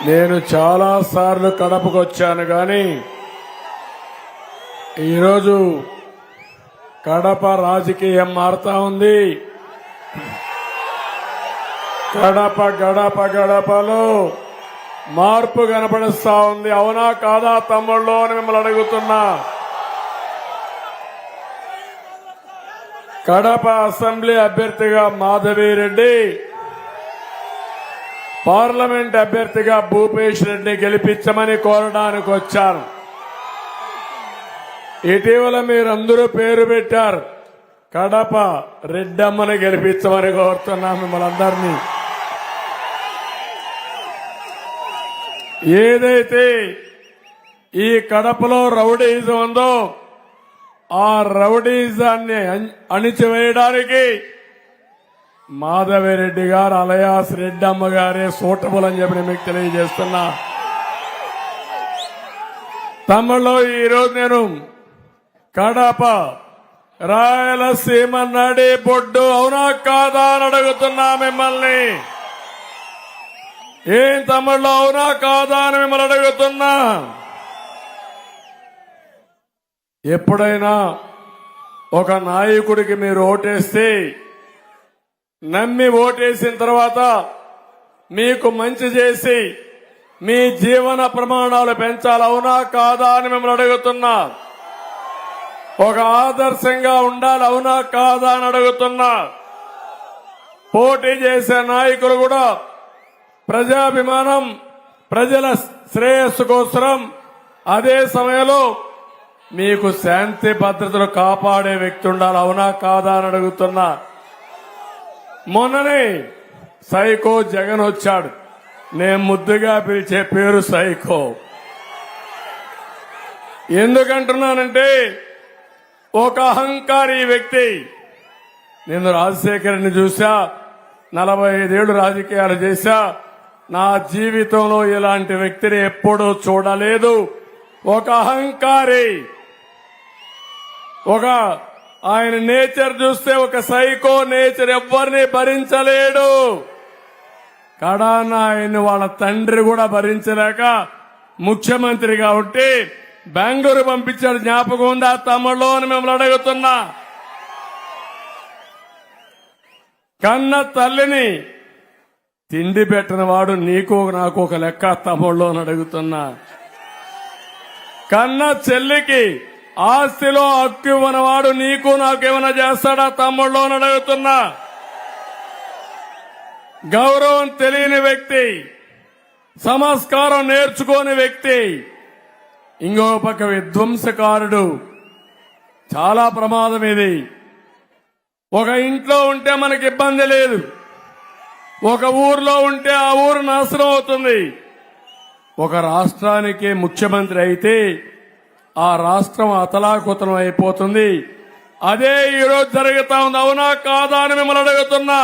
నేను చాలా సార్లు కడపకు వచ్చాను కానీ ఈరోజు కడప రాజకీయం మారుతా ఉంది. గడప గడప గడపలో మార్పు కనపడిస్తా ఉంది. అవునా కాదా తమ్ముళ్ళు అని మిమ్మల్ని అడుగుతున్నా. కడప అసెంబ్లీ అభ్యర్థిగా మాధవిరెడ్డి, పార్లమెంట్ అభ్యర్థిగా భూపేష్ రెడ్డి గెలిపించమని కోరడానికి వచ్చాను. ఇటీవల మీరందరూ పేరు పెట్టారు, కడప రెడ్డమ్మని గెలిపించమని కోరుతున్నా మిమ్మల్ని అందరినీ. ఏదైతే ఈ కడపలో రౌడీజం ఉందో ఆ రౌడీజాన్ని అణిచివేయడానికి మాధవిరెడ్డి గారు అలయాస్ రెడ్డమ్మ గారే సూటబుల్ అని చెప్పి మీకు తెలియజేస్తున్నా. తమ్ముళ్ళు, ఈరోజు నేను కడప రాయలసీమ నడి బొడ్డు అవునా కాదా అని అడుగుతున్నా మిమ్మల్ని. ఏం తమ్ముళ్ళు, అవునా కాదా అని మిమ్మల్ని అడుగుతున్నా. ఎప్పుడైనా ఒక నాయకుడికి మీరు ఓటేస్తే, నమ్మి ఓటేసిన తర్వాత మీకు మంచి చేసి మీ జీవన ప్రమాణాలు పెంచాలి, అవునా కాదా అని మిమ్మల్ని అడుగుతున్నా. ఒక ఆదర్శంగా ఉండాలి, అవునా కాదా అని అడుగుతున్నా. పోటీ చేసే నాయకులు కూడా ప్రజాభిమానం, ప్రజల శ్రేయస్సు కోసం, అదే సమయంలో మీకు శాంతి భద్రతలు కాపాడే వ్యక్తి ఉండాలి, అవునా కాదా అని అడుగుతున్నా. మొన్ననే సైకో జగన్ వచ్చాడు. నేను ముద్దుగా పిలిచే పేరు సైకో. ఎందుకంటున్నానంటే ఒక అహంకారి వ్యక్తి. నేను రాజశేఖర్ని చూసా, 45 ఏళ్లు రాజకీయాలు చేశా. నా జీవితంలో ఇలాంటి వ్యక్తిని ఎప్పుడూ చూడలేదు. ఒక అహంకారి, ఆయన నేచర్ చూస్తే ఒక సైకో నేచర్, ఎవ్వరిని భరించలేడు. కడాన ఆయన వాళ్ళ తండ్రి కూడా భరించలేక ముఖ్యమంత్రి కాబట్టి బెంగళూరు పంపించాడు. జ్ఞాపకం ఉందా తమ్ముళ్ళు అని మిమ్మల్ని అడుగుతున్నా. కన్న తల్లిని తిండి పెట్టిన వాడు నీకు నాకు ఒక లెక్క తమ్ముళ్ళు అని అడుగుతున్నా. కన్న చెల్లికి ఆస్తిలో హక్కు ఇవ్వనవాడు నీకు నాకేమైనా చేస్తాడా తమ్ముళ్ళు అని అడుగుతున్నా. గౌరవం తెలియని వ్యక్తి, సంస్కారం నేర్చుకోని వ్యక్తి, ఇంకో పక్క విధ్వంసకారుడు. చాలా ప్రమాదం ఇది. ఒక ఇంట్లో ఉంటే మనకి ఇబ్బంది లేదు, ఒక ఊర్లో ఉంటే ఆ ఊరు నాశనం అవుతుంది. ఒక రాష్ట్రానికి ముఖ్యమంత్రి అయితే ఆ రాష్ట్రం అతలాకుతలం అయిపోతుంది. అదే ఈరోజు జరుగుతా ఉంది, అవునా కాదా అని మిమ్మల్ని అడుగుతున్నా.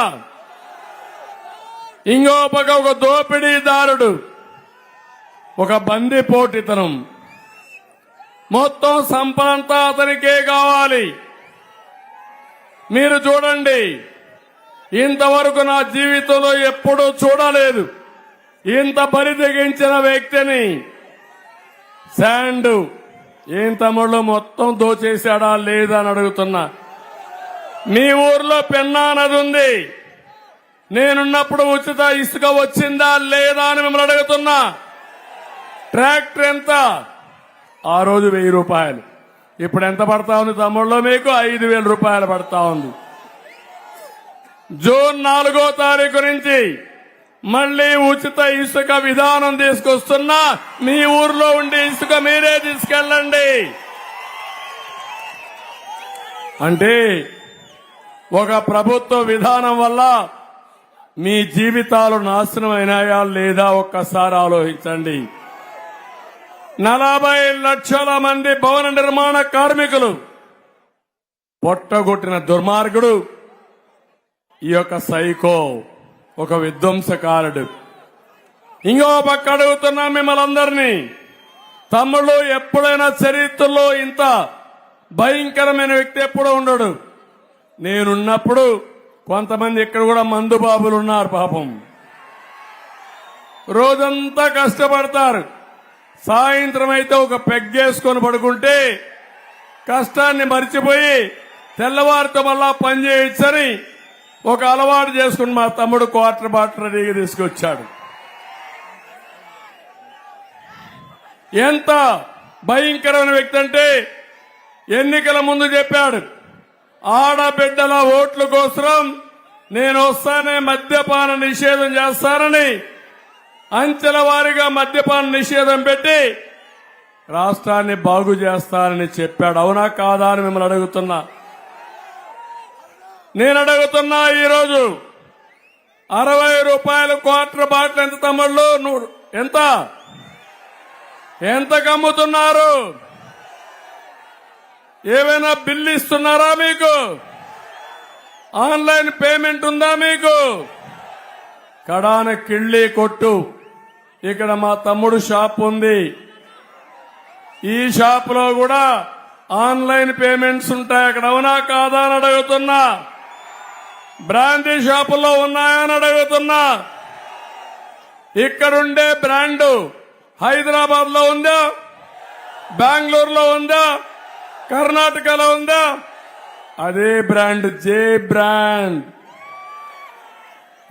ఇంకో పక్క ఒక దోపిడీదారుడు, ఒక బందిపోటితనం, మొత్తం సంపదంతా అతనికే కావాలి. మీరు చూడండి, ఇంతవరకు నా జీవితంలో ఎప్పుడూ చూడలేదు ఇంత బరిదెగించిన వ్యక్తిని. శాండ్ ఏం తమ్ముళ్ళు మొత్తం దోచేశాడా లేదా అని అడుగుతున్నా. మీ ఊర్లో పెన్నా నది ఉంది, నేనున్నప్పుడు ఉచిత ఇసుక వచ్చిందా లేదా అని మిమ్మల్ని అడుగుతున్నా. ట్రాక్టర్ ఎంత? ఆ రోజు 1000 రూపాయలు. ఇప్పుడు ఎంత పడతా ఉంది తమ్ముళ్ళు? మీకు 5000 రూపాయలు పడతా ఉంది. జూన్ 4వ తారీఖు నుంచి మళ్లీ ఉచిత ఇసుక విధానం తీసుకొస్తున్నా. మీ ఊర్లో ఉండే ఇసుక మీరే తీసుకెళ్ళండి. అంటే ఒక ప్రభుత్వ విధానం వల్ల మీ జీవితాలు నాశనం అయినాయా లేదా ఒక్కసారి ఆలోచించండి. 40 లక్షల మంది భవన నిర్మాణ కార్మికులు పొట్టగొట్టిన దుర్మార్గుడు ఈ యొక్క సైకో, ఒక విధ్వంసకారుడు. ఇంకో పక్క అడుగుతున్నా మిమ్మల్ని అందరినీ, తమ్ముళ్ళు ఎప్పుడైనా చరిత్రలో ఇంత భయంకరమైన వ్యక్తి ఎప్పుడూ ఉండడు. నేనున్నప్పుడు కొంతమంది ఇక్కడ కూడా మందు బాబులు ఉన్నారు. పాపం రోజంతా కష్టపడతారు. సాయంత్రం అయితే ఒక పెగ్గేసుకొని పడుకుంటే కష్టాన్ని మర్చిపోయి తెల్లవారితో మళ్ళా పని చేయొచ్చని ఒక అలవాటు చేసుకుని మా తమ్ముడు క్వార్టర్ బాటిల్ రెడీగా తీసుకొచ్చాడు. ఎంత భయంకరమైన వ్యక్తి అంటే ఎన్నికల ముందు చెప్పాడు, ఆడబిడ్డల ఓట్ల కోసం నేను వస్తానే మద్యపాన నిషేధం చేస్తానని అంచెల వారీగా మద్యపాన నిషేధం పెట్టి రాష్ట్రాన్ని బాగు చేస్తానని చెప్పాడు. అవునా కాదా అని మిమ్మల్ని అడుగుతున్నా. నేను అడుగుతున్నా, ఈరోజు 60 రూపాయల క్వార్టర్ బాటిల్ ఎంత తమ్ముళ్ళు? ఎంత కమ్ముతున్నారు? ఏమైనా బిల్లు ఇస్తున్నారా మీకు? ఆన్లైన్ పేమెంట్ ఉందా మీకు? కడాన కిళ్ళి కొట్టు. ఇక్కడ మా తమ్ముడు షాప్ ఉంది. ఈ షాప్ లో కూడా ఆన్లైన్ పేమెంట్స్ ఉంటాయి. అక్కడ అవునా కాదా అని అడుగుతున్నా. బ్రాండీ షాపుల్లో ఉన్నాయని అడుగుతున్నా. ఇక్కడుండే బ్రాండు హైదరాబాద్ లో ఉందా? బెంగళూరులో ఉందా? కర్ణాటకలో ఉందా? అదే బ్రాండ్ జే బ్రాండ్.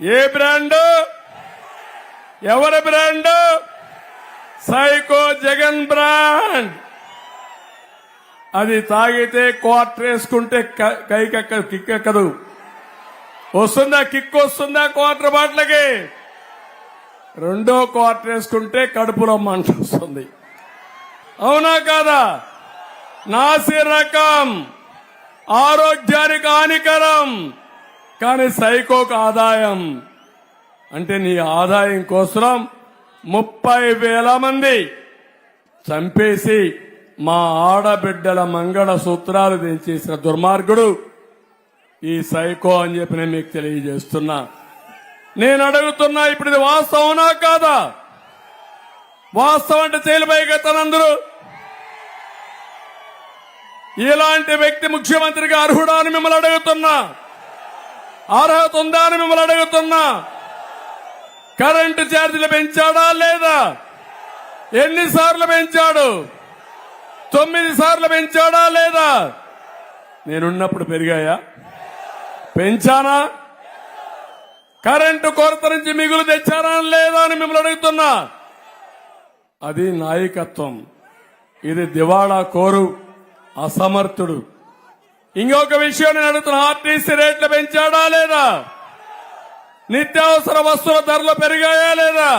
ఏ బ్రాండ్? ఎవరి బ్రాండ్? Psycho Jagan brand. అది తాగితే క్వార్టర్ వేసుకుంటే కైకెక్కదు, కిక్కెక్కదు. వస్తుందా కిక్? వస్తుందా క్వార్టర్ బాట్లకి? రెండో క్వార్టర్ వేసుకుంటే కడుపులో మంట వస్తుంది. అవునా కాదా? నాసి రకం, ఆరోగ్యానికి హానికరం. కానీ సైకోకు ఆదాయం. అంటే నీ ఆదాయం కోసం 30,000 మంది చంపేసి మా ఆడబిడ్డల మంగళ సూత్రాలు తెంచేసిన దుర్మార్గుడు ఈ సైకో అని చెప్పి నేను మీకు తెలియజేస్తున్నా. నేను అడుగుతున్నా, ఇప్పుడు ఇది వాస్తవనా కాదా? వాస్తవం అంటే తేలిపోయిగతనందరూ ఇలాంటి వ్యక్తి ముఖ్యమంత్రిగా అర్హుడా అని మిమ్మల్ని అడుగుతున్నా. అర్హత ఉందా అని మిమ్మల్ని అడుగుతున్నా. కరెంటు ఛార్జీలు పెంచాడా లేదా? ఎన్నిసార్లు పెంచాడు? 9 సార్లు పెంచాడా లేదా? నేనున్నప్పుడు పెరిగాయా? పెంచానా? కరెంటు కొరత నుంచి మిగులు తెచ్చారా లేదా అని మిమ్మల్ని అడుగుతున్నా. అది నాయకత్వం. ఇది దివాళా కోరు, అసమర్థుడు. ఇంకొక విషయం నేను అడుగుతున్నా, ఆర్టీసీ రేట్లు పెంచాడా లేదా? నిత్యావసర వస్తువుల ధరలు పెరిగాయా లేదా?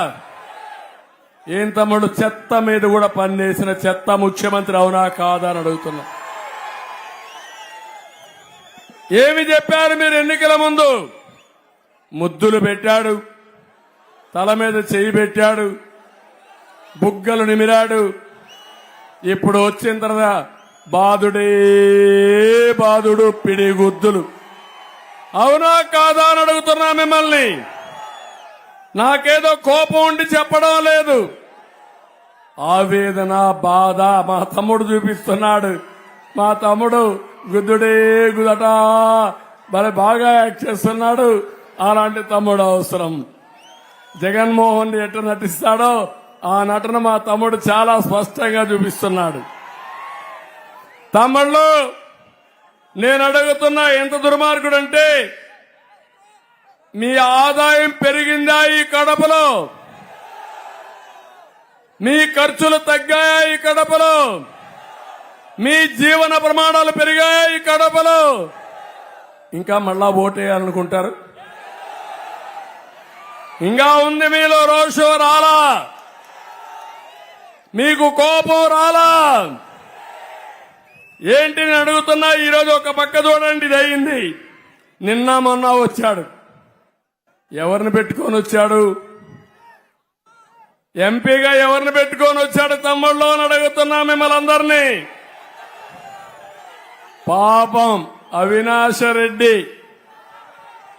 ఏం తమ్ముడు, చెత్త మీద కూడా పనిచేసిన చెత్త ముఖ్యమంత్రి అవునా కాదా అని అడుగుతున్నా. ఏమి చెప్పారు మీరు ఎన్నికల ముందు? ముద్దులు పెట్టాడు, తల మీద చేయి పెట్టాడు, బుగ్గలు నిమిరాడు. ఇప్పుడు వచ్చిన తర్వాత బాదుడే బాదుడు, పిడిగుద్దులు. అవునా కాదా అని అడుగుతున్నా మిమ్మల్ని. నాకేదో కోపం ఉండి చెప్పడం లేదు. ఆవేదన, బాధ మా తమ్ముడు చూపిస్తున్నాడు. మా తమ్ముడు గుద్దుడే గుదట మరి బాగా యాక్ట్ చేస్తున్నాడు. అలాంటి తమ్ముడు అవసరం. జగన్మోహన్ రెడ్డి ఎట్లా నటిస్తాడో ఆ నటన మా తమ్ముడు చాలా స్పష్టంగా చూపిస్తున్నాడు. తమ్ముళ్ళు, నేను అడుగుతున్నా, ఎంత దుర్మార్గుడంటే, మీ ఆదాయం పెరిగిందా ఈ కడపలో? మీ ఖర్చులు తగ్గాయా ఈ కడపలో? మీ జీవన ప్రమాణాలు పెరిగాయా ఈ కడపలో? ఇంకా మళ్ళా ఓటేయాలనుకుంటారు? ఇంకా ఉంది మీలో రోషం రాలా? మీకు కోపం రాలా? ఏంటి నేను అడుగుతున్నా. ఈరోజు ఒక పక్క చూడండి, ఇది అయింది. నిన్న మొన్న వచ్చాడు. ఎవరిని పెట్టుకొని వచ్చాడు? ఎంపీగా ఎవరిని పెట్టుకొని వచ్చాడు తమ్ముళ్ళు అని అడుగుతున్నా మిమ్మల్ని అందరినీ. పాపం అవినాష్ రెడ్డి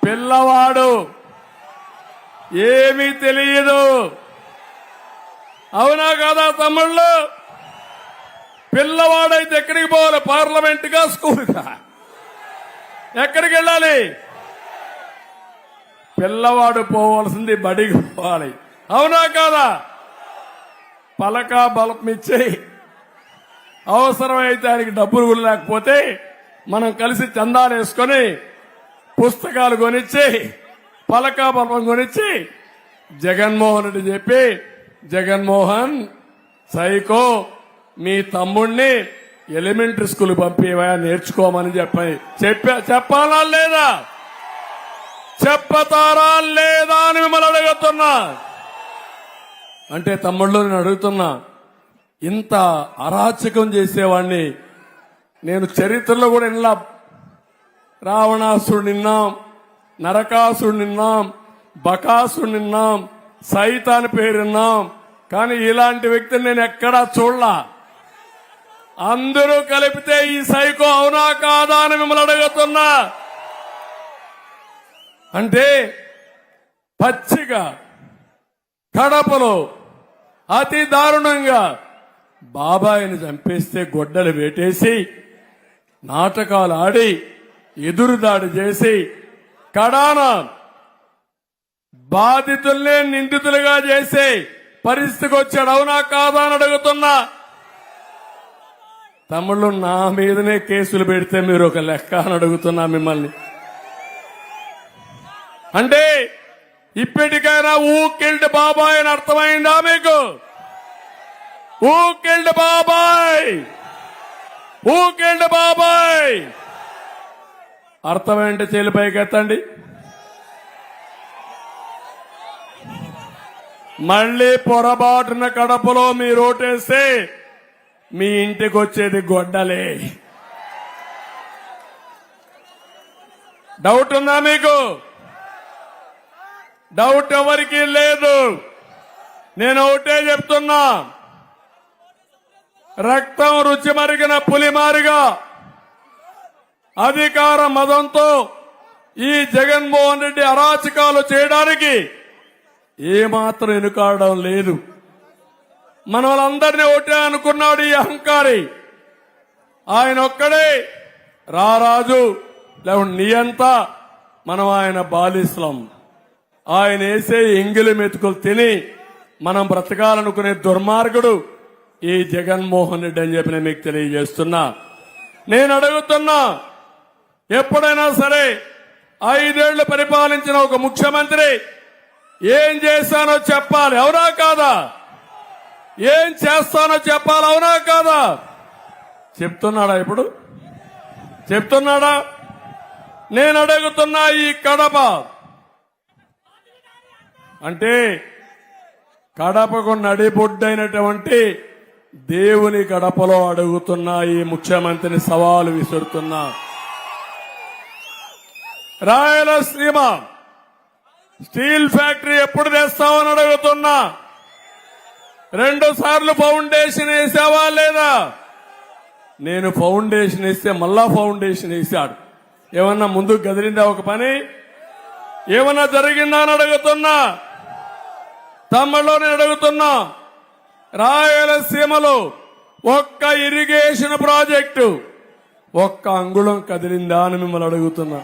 పిల్లవాడు, ఏమీ తెలియదు. అవునా కాదా తమ్ముళ్ళు? పిల్లవాడైతే ఎక్కడికి పోవాలి? పార్లమెంట్ గా, స్కూల్ గా? ఎక్కడికి వెళ్ళాలి? పిల్లవాడు పోవాల్సింది బడికి పోవాలి. అవునా కాదా? పలక బలం ఇచ్చి అవసరమైతే ఆయనకి డబ్బులు కూడా లేకపోతే మనం కలిసి చందాలు వేసుకొని పుస్తకాలు కొనిచ్చి పలక బలం కొనిచ్చి జగన్మోహన్ రెడ్డి చెప్పి, జగన్మోహన్ సైకో మీ తమ్ముణ్ణి ఎలిమెంటరీ స్కూల్ పంపివా నేర్చుకోమని చెప్పాలా లేదా? చెప్పతారా లేదా అని మిమ్మల్ని అడుగుతున్నా. అంటే తమ్ముళ్ళు నేను అడుగుతున్నా, ఇంత అరాచకం చేసేవాడిని నేను చరిత్రలో కూడా ఇలా రావణాసుడు నిన్నాం, నరకాసుడు నిన్నాం, బకాసుడు నిన్నాం, సైతాన్ పేరున్నాం, కానీ ఇలాంటి వ్యక్తిని నేను ఎక్కడా చూడలా. అందరూ కలిపితే ఈ సైకో అవునా కాదా అని మిమ్మల్ని అడుగుతున్నా. అంటే పచ్చిగా కడపలో అతి దారుణంగా బాబాయిని చంపేస్తే గొడ్డలు వేటేసి నాటకాలు ఆడి ఎదురుదాడి చేసి కడాన బాధితుల్నే నిందితులుగా చేసే పరిస్థితికి వచ్చాడు. అవునా కాదా అని అడుగుతున్నా. తమ్ముళ్ళు నా మీదనే కేసులు పెడితే మీరు ఒక లెక్క అని అడుగుతున్నా మిమ్మల్ని. అంటే ఇప్పటికైనా ఊ కిల్డ్ బాబాయ్ అని అర్థమైందా మీకు? ఊ కిల్డ్ బాబాయ్, ఊ కిల్డ్ బాబాయ్ అర్థమైంటే చేలు పైకెత్తండి. మళ్లీ పొరపాటున కడపలో మీరు ఓటేస్తే మీ ఇంటికి వచ్చేది గొడ్డలే. డౌట్ ఉందా మీకు? డౌట్ ఎవరికి లేదు. నేను ఒకటే చెప్తున్నా, రక్తం రుచి మరిగిన పులిమారిగా అధికార మదంతో ఈ జగన్మోహన్ రెడ్డి అరాచకాలు చేయడానికి ఏమాత్రం వెనుకాడడం లేదు. మన వాళ్ళందరినీ ఒకటే అనుకున్నాడు ఈ అహంకారి. ఆయన ఒక్కడే రారాజు, లేకుంటే నియంత, మనం ఆయన బాలిస్లం. ఆయన వేసే ఎంగిలి మెతుకులు తిని మనం బ్రతకాలనుకునే దుర్మార్గుడు ఈ జగన్మోహన్ రెడ్డి అని చెప్పి నేను మీకు తెలియజేస్తున్నా. నేను అడుగుతున్నా, ఎప్పుడైనా సరే 5 ఏళ్లు పరిపాలించిన ఒక ముఖ్యమంత్రి ఏం చేశానో చెప్పాలి. అవునా కాదా? ఏం చేస్తానో చెప్పాలి. అవునా కాదా? చెప్తున్నాడా? ఇప్పుడు చెప్తున్నాడా? నేను అడుగుతున్నా, ఈ కడప అంటే కడపకు నడిబొడ్డైనటువంటి దేవుని గడపలో అడుగుతున్నా ఈ ముఖ్యమంత్రిని సవాలు విసురుతున్నా. రాయలసీమ స్టీల్ ఫ్యాక్టరీ ఎప్పుడు తెస్తామని అడుగుతున్నా. 2 సార్లు ఫౌండేషన్ వేసావా లేదా? నేను ఫౌండేషన్ వేస్తే మళ్ళా ఫౌండేషన్ వేశాడు. ఏమన్నా ముందుకు గదిలిందా ఒక పని? ఏమన్నా జరిగిందా అని అడుగుతున్నా. తమ్ముళ్ళు నేను అడుగుతున్నా, రాయలసీమలో ఒక్క ఇరిగేషన్ ప్రాజెక్టు ఒక్క అంగుళం కదిలిందా అని మిమ్మల్ని అడుగుతున్నా.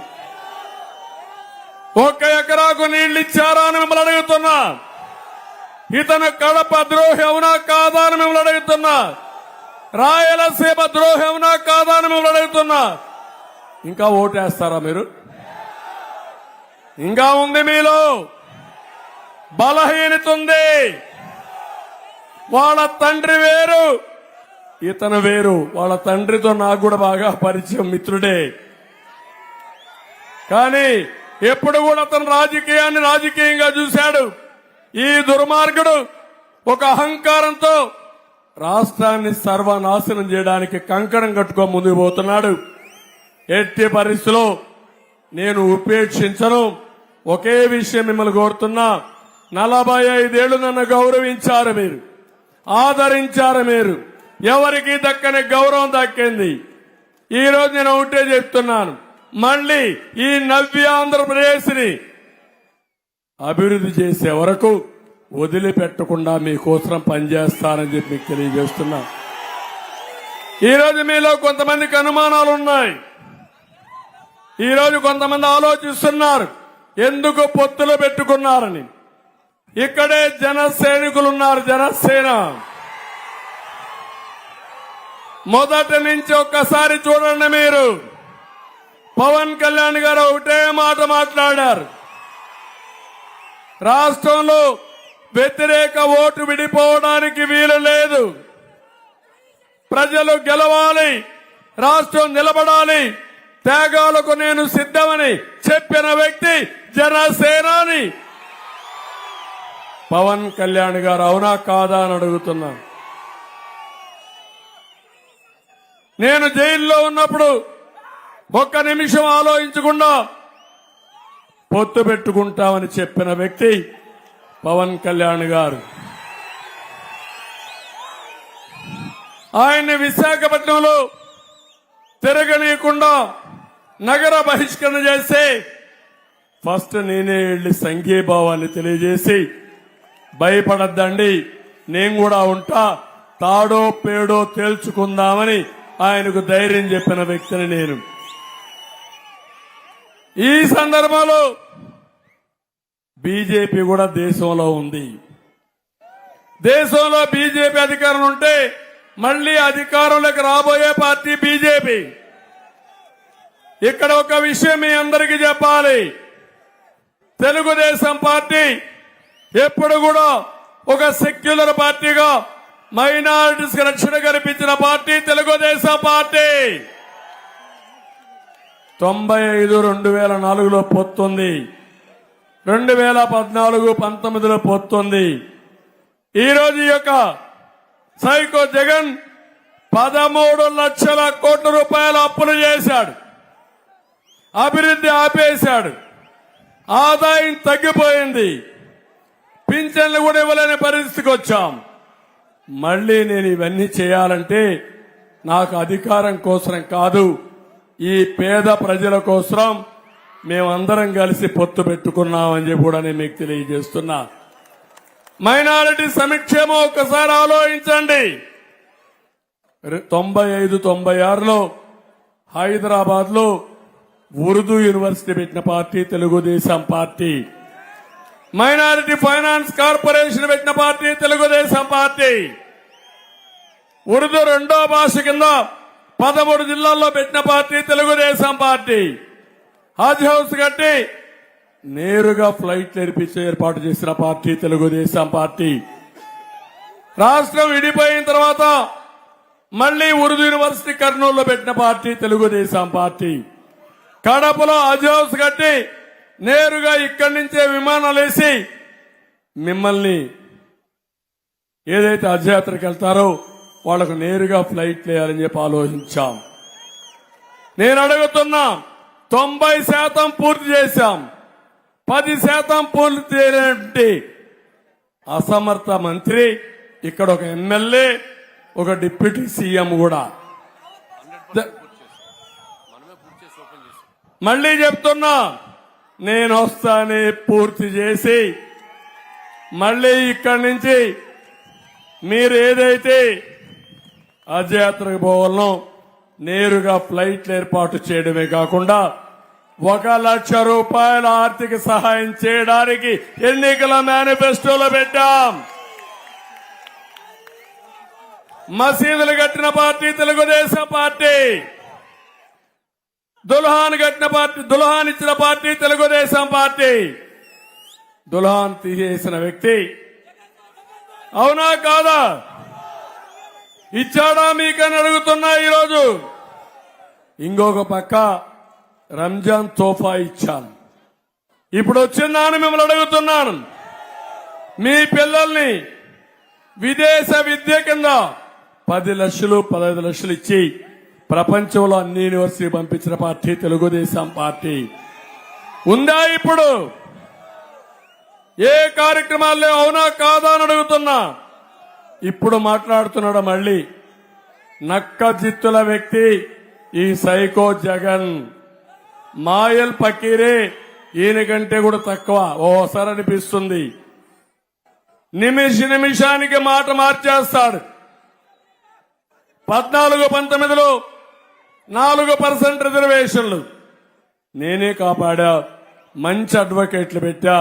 1 ఎకరాకు నీళ్లు ఇచ్చారా అని మిమ్మల్ని అడుగుతున్నా. ఇతను కడప ద్రోహి అవునా కాదా అని మిమ్మల్ని అడుగుతున్నా. రాయలసీమ ద్రోహి అవునా కాదా అని మిమ్మల్ని అడుగుతున్నా. ఇంకా ఓటేస్తారా మీరు? ఇంకా ఉంది మీలో బలహీనత ఉంది. వాళ్ళ తండ్రి వేరు, ఇతను వేరు. వాళ్ళ తండ్రితో నాకు కూడా బాగా పరిచయం, మిత్రుడే. కానీ ఎప్పుడు కూడా అతను రాజకీయాన్ని రాజకీయంగా చూశాడు. ఈ దుర్మార్గుడు ఒక అహంకారంతో రాష్ట్రాన్ని సర్వనాశనం చేయడానికి కంకణం కట్టుకో ముందుకు పోతున్నాడు. ఎట్టి పరిస్థితిలో నేను ఉపేక్షించను. ఒకే విషయం మిమ్మల్ని కోరుతున్నా, 45 ఏళ్లు నన్ను గౌరవించారు మీరు, ఆదరించారు మీరు. ఎవరికి దక్కని గౌరవం దక్కింది. ఈ రోజు నేను ఒకటే చెప్తున్నాను, మళ్లీ ఈ నవ్య ఆంధ్రప్రదేశ్ ని అభివృద్ధి చేసే వరకు వదిలిపెట్టకుండా మీకోసం పనిచేస్తానని చెప్పి మీకు తెలియజేస్తున్నా. ఈ రోజు మీలో కొంతమందికి అనుమానాలు ఉన్నాయి. ఈ రోజు కొంతమంది ఆలోచిస్తున్నారు, ఎందుకు పొత్తులు పెట్టుకున్నారని. ఇక్కడే జన సైనికులు ఉన్నారు. జనసేన మొదటి నుంచి ఒక్కసారి చూడండి. మీరు పవన్ కళ్యాణ్ గారు ఒకటే మాట మాట్లాడారు. రాష్ట్రంలో వ్యతిరేక ఓటు విడిపోవడానికి వీలు లేదు. ప్రజలు గెలవాలి, రాష్ట్రం నిలబడాలి, త్యాగాలకు నేను సిద్ధమని చెప్పిన వ్యక్తి జనసేనాని పవన్ కళ్యాణ్ గారు. అవునా కాదా అని అడుగుతున్నా. నేను జైల్లో ఉన్నప్పుడు ఒక్క నిమిషం ఆలోచించకుండా పొత్తు పెట్టుకుంటామని చెప్పిన వ్యక్తి పవన్ కళ్యాణ్ గారు. ఆయన్ని విశాఖపట్నంలో తిరగనీయకుండా నగర బహిష్కరణ చేసి ఫస్ట్ నేనే వెళ్లి సంఘీభావాన్ని తెలియజేసి, భయపడద్దండి నేను కూడా ఉంటా, తాడో పేడో తేల్చుకుందామని ఆయనకు ధైర్యం చెప్పిన వ్యక్తిని నేను. ఈ సందర్భంలో బీజేపీ కూడా దేశంలో ఉంది. దేశంలో బీజేపీ అధికారం ఉంటే మళ్లీ అధికారంలోకి రాబోయే పార్టీ బీజేపీ. ఇక్కడ ఒక విషయం మీ అందరికీ చెప్పాలి. తెలుగుదేశం పార్టీ ఎప్పుడు కూడా ఒక సెక్యులర్ పార్టీగా మైనారిటీస్ కి రక్షణ కల్పించిన పార్టీ తెలుగుదేశం పార్టీ. 95 2004లో పొత్తుంది, 2014-19లో పొత్తుంది. ఈ రోజు యొక్క సైకో జగన్ 13 లక్షల కోట్ల రూపాయల అప్పులు చేశాడు, అభివృద్ధి ఆపేశాడు, ఆదాయం తగ్గిపోయింది, పింఛన్లు కూడా ఇవ్వలేని పరిస్థితికి వచ్చాం. మళ్లీ నేను ఇవన్నీ చేయాలంటే నాకు అధికారం కోసం కాదు, ఈ పేద ప్రజల కోసం మేమందరం కలిసి పొత్తు పెట్టుకున్నామని చెప్పి కూడా నేను మీకు తెలియజేస్తున్నా. మైనారిటీ సంక్షేమం ఒక్కసారి ఆలోచించండి. 95-96లో హైదరాబాద్ లో ఉర్దూ యూనివర్సిటీ పెట్టిన party Telugu Desam party. Minority finance corporation పెట్టిన పార్టీ తెలుగుదేశం పార్టీ. ఉర్దూ రెండో భాష కింద 13 జిల్లాల్లో పెట్టిన పార్టీ తెలుగుదేశం పార్టీ. హజ్ హౌస్ కట్టి నేరుగా ఫ్లైట్ నేర్పించే ఏర్పాటు చేసిన పార్టీ తెలుగుదేశం పార్టీ. రాష్ట్రం విడిపోయిన తర్వాత మళ్లీ ఉర్దూ యూనివర్సిటీ కర్నూలులో పెట్టిన పార్టీ తెలుగుదేశం పార్టీ. కడపలో హజ్ హౌస్ కట్టి నేరుగా ఇక్కడి నుంచే విమానాలు వేసి మిమ్మల్ని ఏదైతే హజ్ యాత్రకు వెళ్తారో వాళ్లకు నేరుగా ఫ్లైట్ వేయాలని చెప్పి ఆలోచించాం. నేను అడుగుతున్నా, 90% పూర్తి చేశాం. 10% పూర్తి చేయలేంటి అసమర్థ మంత్రి, ఇక్కడ ఒక ఎమ్మెల్యే, ఒక డిప్యూటీ సీఎం కూడా. మళ్లీ చెప్తున్నా, నేను వస్తానే పూర్తి చేసి మళ్లీ ఇక్కడి నుంచి మీరు ఏదైతే హజ్ యాత్రకు పోవాలనో నేరుగా ఫ్లైట్లు ఏర్పాటు చేయడమే కాకుండా 1 లక్ష రూపాయల ఆర్థిక సహాయం చేయడానికి ఎన్నికల మేనిఫెస్టోలో పెట్టాం. మసీదులు కట్టిన పార్టీ తెలుగుదేశం పార్టీ. దుల్హాన్ కట్టిన పార్టీ, దుల్హాన్ ఇచ్చిన పార్టీ తెలుగుదేశం పార్టీ. దుల్హాన్ తీసేసిన వ్యక్తి అవునా కాదా? ఇచ్చాడా మీకని అడుగుతున్నా. ఈరోజు ఇంకొక పక్క రంజాన్ తోఫా ఇచ్చాను. ఇప్పుడు వచ్చిందాను మిమ్మల్ని అడుగుతున్నాను, మీ పిల్లల్ని విదేశ విద్య కింద 10 లక్షలు 15 లక్షలు ఇచ్చి ప్రపంచంలో అన్ని యూనివర్సిటీ పంపించిన పార్టీ తెలుగుదేశం పార్టీ. ఉందా ఇప్పుడు? ఏ కార్యక్రమాల్లో అవునా కాదా అని అడుగుతున్నా. ఇప్పుడు మాట్లాడుతున్నాడు మళ్లీ నక్క జిత్తుల వ్యక్తి ఈ సైకో జగన్. మాయల్ పకీరే ఈయన కంటే కూడా తక్కువ ఓసారి అనిపిస్తుంది. నిమిషానికి మాట మార్చేస్తాడు. 14-19లో 4% రిజర్వేషన్లు నేనే కాపాడా, మంచి అడ్వకేట్లు పెట్టా,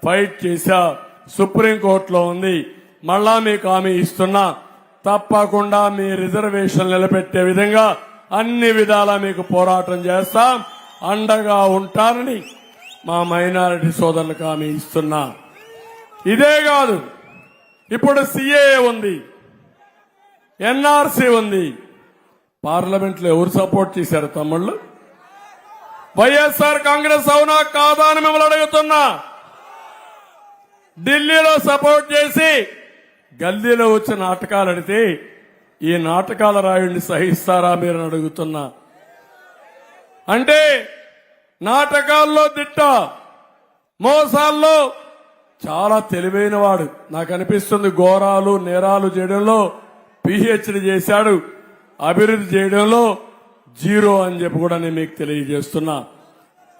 ఫైట్ చేశా, సుప్రీంకోర్టులో ఉంది. మళ్ళా మీకు హామీ ఇస్తున్నా, తప్పకుండా మీ రిజర్వేషన్ నిలబెట్టే విధంగా అన్ని విధాలా మీకు పోరాటం చేస్తాం, అండగా ఉంటానని మా మైనారిటీ సోదరులకు హామీ ఇస్తున్నా. ఇదే కాదు, ఇప్పుడు సిఏఏ ఉంది, ఎన్ఆర్సీ ఉంది. పార్లమెంట్లో ఎవరు సపోర్ట్ చేశారు తమ్ముళ్ళు? వైఎస్ఆర్ కాంగ్రెస్ అవునా కాదా అని మిమ్మల్ని అడుగుతున్నా. ఢిల్లీలో సపోర్ట్ చేసి గల్లీలో వచ్చి నాటకాలు అడితే ఈ నాటకాల రాయుడిని సహిస్తారా మీరు అడుగుతున్నా. అంటే నాటకాల్లో దిట్ట, మోసాల్లో చాలా తెలివైన వాడు. నాకు అనిపిస్తుంది ఘోరాలు నేరాలు చేయడంలో పిహెచ్డి చేశాడు, అభివృద్ధి చేయడంలో జీరో అని చెప్పి కూడా నేను మీకు తెలియజేస్తున్నా.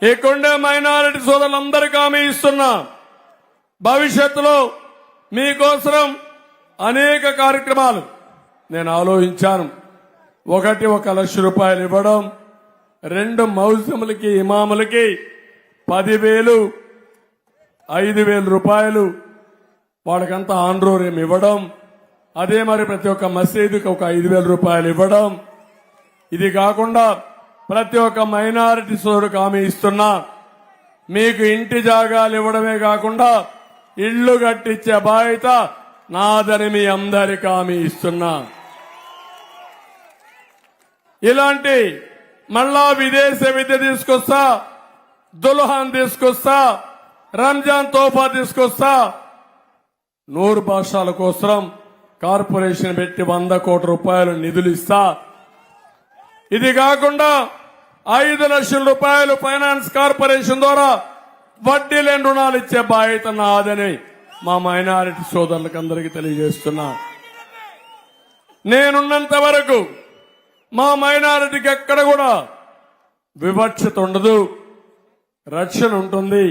ఇక్కడే మైనారిటీ సోదరులందరికీ హామీ ఇస్తున్నా, భవిష్యత్తులో మీకోసం అనేక కార్యక్రమాలు నేను ఆలోచించాను. 1 లక్ష రూపాయలు ఇవ్వడం, 2 మౌజములకి ఇమాములకి 10,000 5,000 రూపాయలు వాళ్ళకంతా ఆన్రోరియం ఇవ్వడం, అదే మరి ప్రతి ఒక్క మసీదుకి ఒక 5,000 రూపాయలు ఇవ్వడం. ఇది కాకుండా ప్రతి ఒక్క మైనారిటీ సోదరులకు హామీ ఇస్తున్నా, మీకు ఇంటి జాగాలు ఇవ్వడమే కాకుండా ఇళ్లు కట్టించే బాధ్యత నాదని మీ అందరికీ హామీ ఇస్తున్నా. ఇలాంటి మళ్ళా విదేశ విద్య తీసుకొస్తా, దుల్హాన్ తీసుకొస్తా, రంజాన్ తోఫా తీసుకొస్తా, 100 భాషల కోసం కార్పొరేషన్ పెట్టి 100 కోట్ల రూపాయలు నిధులు ఇస్తా. ఇది కాకుండా 5 లక్షల రూపాయలు ఫైనాన్స్ కార్పొరేషన్ ద్వారా వడ్డీ లేని రుణాలు ఇచ్చే బాధ్యత నాదని మా మైనారిటీ సోదరులకు అందరికీ తెలియజేస్తున్నా. నేనున్నంత వరకు మా మైనారిటీకి ఎక్కడ కూడా వివక్షత ఉండదు, రక్షణ ఉంటుంది.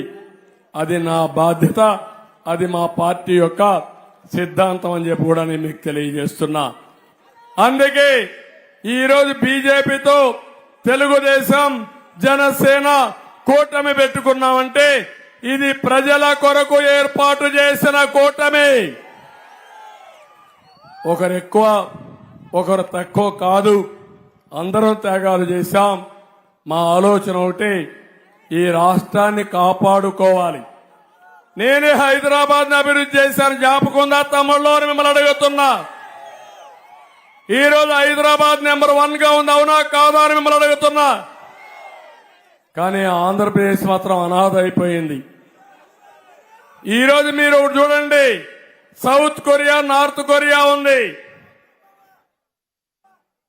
అది నా బాధ్యత, అది మా పార్టీ యొక్క సిద్ధాంతం అని చెప్పి కూడా నేను మీకు తెలియజేస్తున్నా. అందుకే ఈరోజు బీజేపీతో తెలుగుదేశం జనసేన కూటమి పెట్టుకున్నామంటే ఇది ప్రజల కొరకు ఏర్పాటు చేసిన కూటమి. ఒకరు ఎక్కువ ఒకరు తక్కువ కాదు, అందరం త్యాగాలు చేశాం. మా ఆలోచన ఒకటి, ఈ రాష్ట్రాన్ని కాపాడుకోవాలి. నేనే హైదరాబాద్ ని అభివృద్ధి చేశాను, జ్ఞాపకం తమ్ముళ్ళు మిమ్మల్ని అడుగుతున్నా. ఈ రోజు హైదరాబాద్ నెంబర్ 1 గా ఉంది, అవునా కాదా అని మిమ్మల్ని అడుగుతున్నా. కానీ ఆంధ్రప్రదేశ్ మాత్రం అనాథ అయిపోయింది. ఈ రోజు మీరు చూడండి, సౌత్ కొరియా నార్త్ కొరియా ఉంది.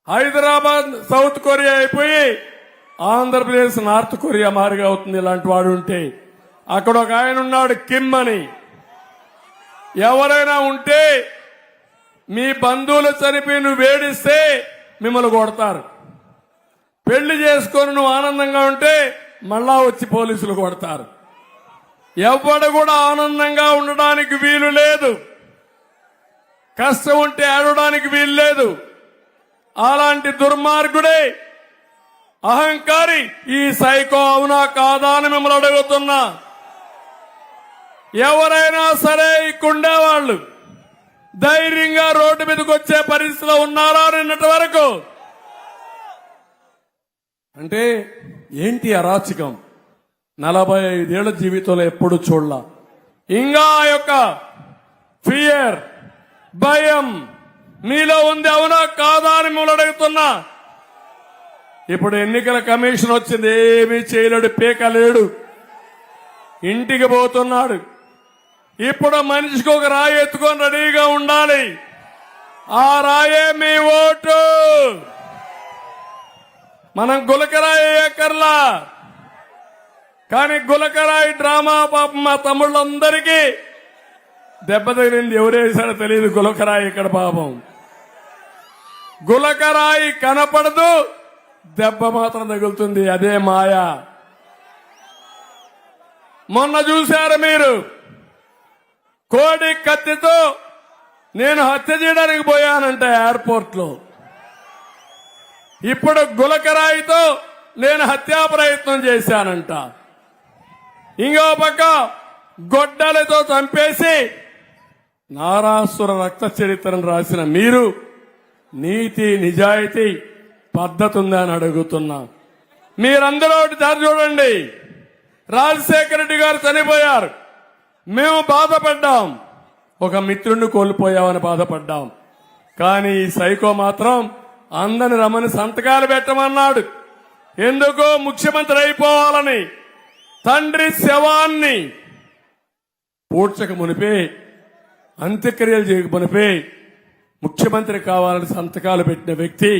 హైదరాబాద్ సౌత్ కొరియా అయిపోయి ఆంధ్రప్రదేశ్ నార్త్ కొరియా మారిగా అవుతుంది. ఇలాంటి వాడు ఉంటే అక్కడ ఒక ఆయన ఉన్నాడు కిమ్ అని. ఎవరైనా ఉంటే మీ బంధువులు చనిపోయి నువ్వు వేడిస్తే మిమ్మల్ని కొడతారు. పెళ్లి చేసుకొని నువ్వు ఆనందంగా ఉంటే మళ్ళా వచ్చి పోలీసులు కొడతారు. ఎవడు కూడా ఆనందంగా ఉండడానికి వీలు లేదు, కష్టం ఉంటే ఆడడానికి వీలు లేదు. అలాంటి దుర్మార్గుడే అహంకారి ఈ సైకో, అవునా కాదా అని మిమ్మల్ని అడుగుతున్నా. ఎవరైనా సరే ఇక్కడుండేవాళ్ళు ధైర్యంగా రోడ్డు మీదకి వచ్చే పరిస్థితిలో ఉన్నారా నిన్నటి వరకు? అంటే ఏంటి అరాచకం? 45 ఏళ్ల జీవితంలో ఎప్పుడు చూడలా. ఇంకా ఆ యొక్క ఫియర్, భయం మీలో ఉంది, అవునా కాదా అని మిమ్మల్ని అడుగుతున్నా. ఇప్పుడు ఎన్నికల కమిషన్ వచ్చింది, ఏమీ చేయలేడు, పీకలేడు, ఇంటికి పోతున్నాడు. ఇప్పుడు మనిషికి ఒక రాయి ఎత్తుకొని రెడీగా ఉండాలి. ఆ రాయే మీ ఓటు. మనం గులకరాయి ఎక్కర్లా, కానీ గులకరాయి డ్రామా పాపం మా తమ్ముళ్ళందరికీ దెబ్బ తగిలింది. ఎవరేసారో తెలియదు గులకరాయి ఇక్కడ. పాపం గులకరాయి కనపడదు, దెబ్బ మాత్రం తగులుతుంది. అదే మాయా. మొన్న చూశారు మీరు, కోడి కత్తితో నేను హత్య చేయడానికి పోయానంట ఎయిర్పోర్ట్ లో. ఇప్పుడు గులకరాయితో నేను హత్యా ప్రయత్నం చేశానంట. ఇంకో పక్క గొడ్డలతో చంపేసి నారాసుర రక్త చరిత్రను రాసిన మీరు నీతి నిజాయితీ పద్ధతి ఉందా అని అడుగుతున్నా. మీరందరూ ఒకటి చూడండి. రాజశేఖర రెడ్డి గారు చనిపోయారు, మేము బాధపడ్డాం. ఒక మిత్రుడిని కోల్పోయామని బాధపడ్డాం. కానీ ఈ సైకో మాత్రం అందరిని రమ్మని సంతకాలు పెట్టమన్నాడు. ఎందుకో ముఖ్యమంత్రి అయిపోవాలని. తండ్రి శవాన్ని పూడ్చక మునిపే, అంత్యక్రియలు చేయక మునిపే ముఖ్యమంత్రి కావాలని సంతకాలు పెట్టిన వ్యక్తి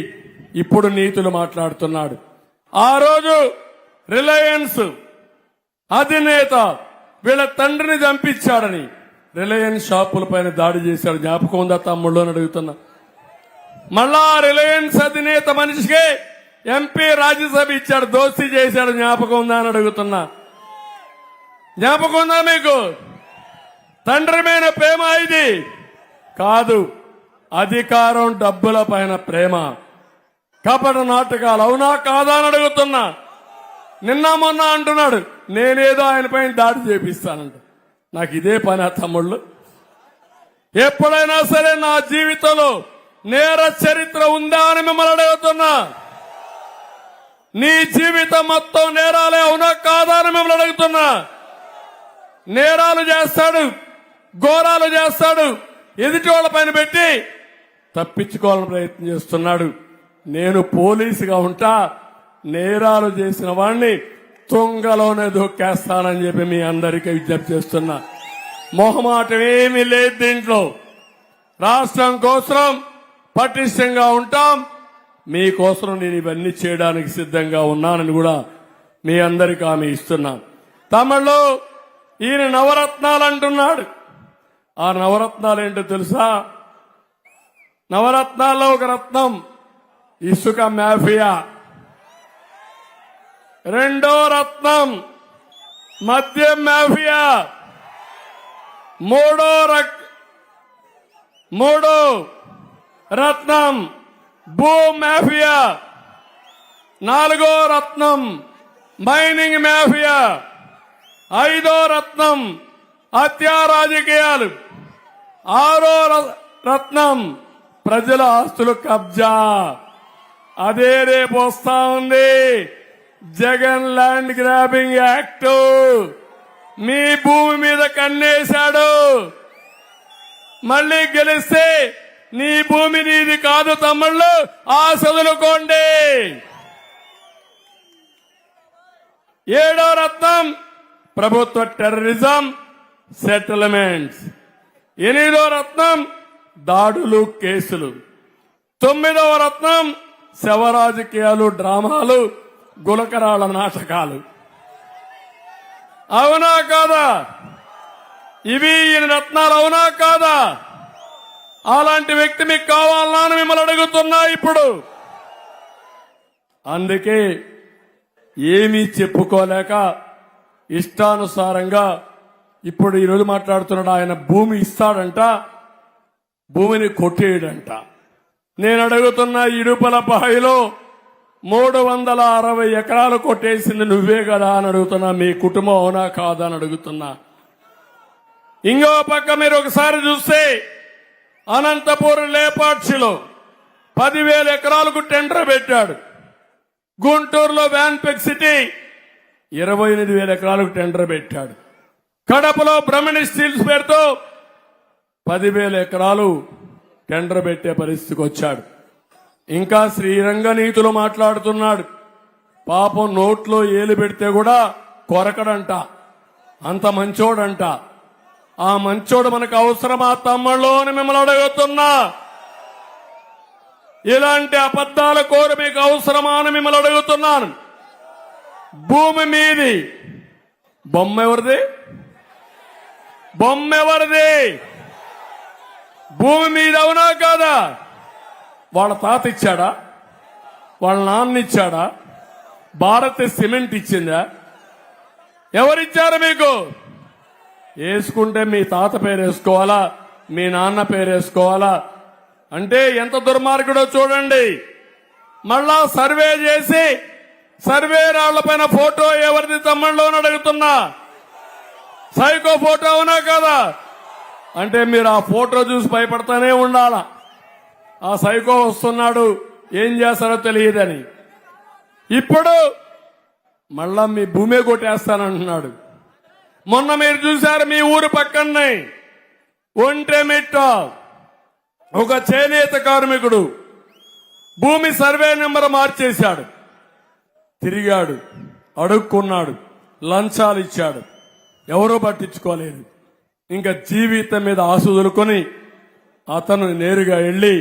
ఇప్పుడు నీతులు మాట్లాడుతున్నాడు. ఆ రోజు రిలయన్స్ అధినేత వీళ్ళ తండ్రిని చంపించాడని రిలయన్స్ షాపుల పైన దాడి చేశాడు. జ్ఞాపకం ఉందా తమ్ముళ్ళు అని అడుగుతున్నా. మళ్ళా రిలయన్స్ అధినేత మనిషికి ఎంపీ రాజ్యసభ ఇచ్చాడు, దోస్తీ చేశాడు. జ్ఞాపకం ఉందా అని అడుగుతున్నా. జ్ఞాపకం ఉందా మీకు? తండ్రి మీద ప్రేమ ఇది కాదు, అధికారం డబ్బుల పైన ప్రేమ. కపట నాటకాలు అవునా కాదా అని అడుగుతున్నా. నిన్న మొన్న అంటున్నాడు నేనేదో ఆయన పైన దాడి చేపిస్తానంట. నాకు ఇదే పని తమ్ముళ్ళు. ఎప్పుడైనా సరే నా జీవితంలో నేర చరిత్ర ఉందా అని మిమ్మల్ని అడుగుతున్నా. నీ జీవితం మొత్తం నేరాలే అవునా కాదా అని మిమ్మల్ని అడుగుతున్నా. నేరాలు చేస్తాడు, ఘోరాలు చేస్తాడు, ఎదుటి వాళ్ళ పైన పెట్టి తప్పించుకోవాలని ప్రయత్నం చేస్తున్నాడు. నేను పోలీసుగా ఉంటా, నేరాలు చేసిన వాడిని తుంగలోనే దొక్కేస్తానని చెప్పి మీ అందరికీ విజ్ఞప్తి చేస్తున్నా. మొహమాటం ఏమీ లేదు దీంట్లో. రాష్ట్రం కోసం పటిష్టంగా ఉంటాం. మీకోసం నేను ఇవన్నీ చేయడానికి సిద్ధంగా ఉన్నానని కూడా మీ అందరికీ హామీ ఇస్తున్నా. తమిళలో ఈయన నవరత్నాలు అంటున్నాడు. ఆ నవరత్నాలు ఏంటో తెలుసా? నవరత్నాల్లో ఒక రత్నం ఇసుక మాఫియా, రెండో రత్నం మద్యం మాఫియా, మూడో రత్నం భూ మాఫియా, నాలుగో రత్నం మైనింగ్ మాఫియా, ఐదో రత్నం హత్యా రాజకీయాలు, ఆరో రత్నం ప్రజల ఆస్తులు కబ్జా. అదే రేపు వస్తా ఉంది జగన్ ల్యాండ్ గ్రాబింగ్ యాక్ట్. మీ భూమి మీద కన్నేశాడు. మళ్ళీ గెలిస్తే నీ భూమి నీది కాదు తమ్ముళ్ళు, ఆశదులుకోండి. ఏడో రత్నం ప్రభుత్వ టెర్రరిజం సెటిల్మెంట్స్. ఎనిమిదో రత్నం దాడులు కేసులు. తొమ్మిదవ రత్నం శవ రాజకీయాలు, డ్రామాలు, గులకరాల నాటకాలు. అవునా కాదా? ఇవి ఈయన రత్నాలు అవునా కాదా? అలాంటి వ్యక్తి మీకు కావాలా అని మిమ్మల్ని అడుగుతున్నా ఇప్పుడు. అందుకే ఏమీ చెప్పుకోలేక ఇష్టానుసారంగా ఇప్పుడు ఈరోజు మాట్లాడుతున్నాడు. ఆయన భూమి ఇస్తాడంట, భూమిని కొట్టేయడంట. నేను అడుగుతున్నా, ఇడుపలపాయలో 360 ఎకరాలు కొట్టేసింది నువ్వే కదా అని అడుగుతున్నా. మీ కుటుంబం అవునా కాదా అని అడుగుతున్నా. ఇంకో పక్క మీరు ఒకసారి చూస్తే అనంతపూర్ లేపాక్షిలో 10,000 ఎకరాలకు టెండర్ పెట్టాడు. గుంటూరులో వ్యాన్పెక్ సిటీ 28,000 ఎకరాలకు టెండర్ పెట్టాడు. కడపలో బ్రహ్మణి స్టీల్స్ పేరుతో 10,000 ఎకరాలు టెండర్ పెట్టే పరిస్థితికి వచ్చాడు. ఇంకా శ్రీరంగ నీతులు మాట్లాడుతున్నాడు. పాపం నోట్లో ఏలు పెడితే కూడా కొరకడంట, అంత మంచోడంట. ఆ మంచోడు మనకు అవసరమా తమ్ముళ్ళు అని మిమ్మల్ని అడుగుతున్నా. ఇలాంటి అబద్దాల కోరు మీకు అవసరమా అని మిమ్మల్ని అడుగుతున్నాను. భూమి మీది, బొమ్మ ఎవరిది? బొమ్మ ఎవరిది? భూమి మీద అవునా కాదా? వాళ్ళ తాత ఇచ్చాడా? వాళ్ళ నాన్న ఇచ్చాడా? భారత్ సిమెంట్ ఇచ్చిందా? ఎవరిచ్చారు మీకు? వేసుకుంటే మీ తాత పేరు వేసుకోవాలా, మీ నాన్న పేరు వేసుకోవాలా? అంటే ఎంత దుర్మార్గుడో చూడండి. మళ్ళా సర్వే చేసి సర్వే రాళ్ల పైన ఫోటో ఎవరిది తమ్ముళ్ళు అని అడుగుతున్నా. సైకో ఫోటో అవునా కదా? అంటే మీరు ఆ ఫోటో చూసి భయపడతానే ఉండాలా. ఆ సైకో వస్తున్నాడు, ఏం చేస్తారో తెలియదని. ఇప్పుడు మళ్ళా మీ భూమే కొట్టేస్తానంటున్నాడు. మొన్న మీరు చూశారు మీ ఊరు పక్కనే ఒంటెమిట్ట ఒక చేనేత కార్మికుడు భూమి సర్వే నెంబర్ మార్చేశాడు. తిరిగాడు, అడుక్కున్నాడు, లంచాలు ఇచ్చాడు, ఎవరూ పట్టించుకోలేదు. ఇంకా జీవితం మీద ఆశ వదులుకొని అతను నేరుగా వెళ్లి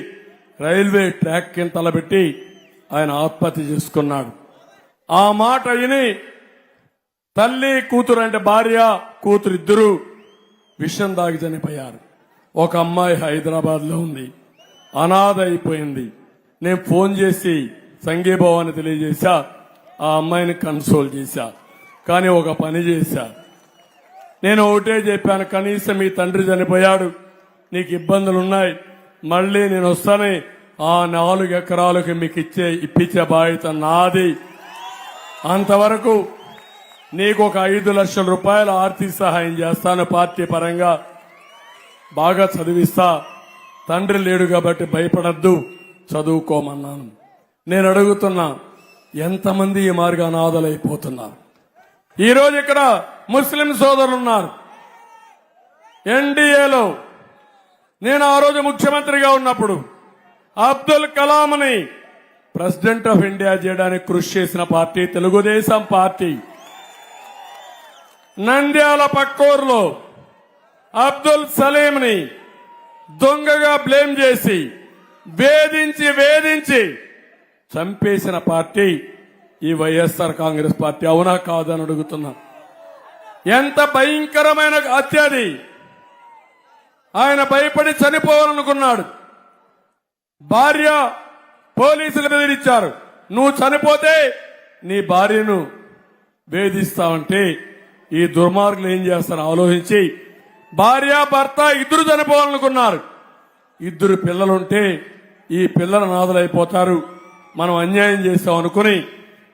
రైల్వే ట్రాక్ కింద తలబెట్టి ఆయన ఆత్మహత్య చేసుకున్నాడు. ఆ మాట విని తల్లి కూతురు, అంటే భార్య కూతురు ఇద్దరు విషం దాగి చనిపోయారు. ఒక అమ్మాయి హైదరాబాద్ లో ఉంది, అనాథ అయిపోయింది. నేను ఫోన్ చేసి సంఘీభావాన్ని తెలియజేశా, ఆ అమ్మాయిని కన్సోల్ చేశా. కానీ ఒక పని చేశా, నేను ఒకటే చెప్పాను, కనీసం మీ తండ్రి చనిపోయాడు, నీకు ఇబ్బందులున్నాయి, మళ్ళీ నేను వస్తానే ఆ 4 ఎకరాలకు మీకు ఇప్పించే బాధ్యత నాది. అంతవరకు నీకు ఒక 5 లక్షల రూపాయల ఆర్థిక సహాయం చేస్తాను, పార్టీ పరంగా బాగా చదివిస్తా. తండ్రి లేడు కాబట్టి భయపడద్దు, చదువుకోమన్నాను. నేను అడుగుతున్నా, ఎంతమంది ఈ మార్గ అనాథలైపోతున్నారు? ఈ రోజు ఇక్కడ ముస్లిం సోదరులు ఉన్నారు. ఎన్డీఏలో నేను ఆ రోజు ముఖ్యమంత్రిగా ఉన్నప్పుడు అబ్దుల్ కలాంని ప్రెసిడెంట్ ఆఫ్ ఇండియా చేయడానికి కృషి చేసిన పార్టీ తెలుగుదేశం పార్టీ. నంద్యాల పక్కూరులో అబ్దుల్ సలీంని దొంగగా బ్లేమ్ చేసి వేధించి చంపేసిన పార్టీ ఈ వైఎస్ఆర్ కాంగ్రెస్ పార్టీ. అవునా కాదని అడుగుతున్నా. ఎంత భయంకరమైన హత్య అది. ఆయన భయపడి చనిపోవాలనుకున్నాడు. భార్య పోలీసులు బెదిరించారు, నువ్వు చనిపోతే నీ భార్యను వేధిస్తావంటే ఈ దుర్మార్గులు ఏం చేస్తారో ఆలోచించి భార్య భర్త ఇద్దరు చనిపోవాలనుకున్నారు. 2 పిల్లలుంటే ఈ పిల్లల నాదులైపోతారు, మనం అన్యాయం చేస్తాం అనుకుని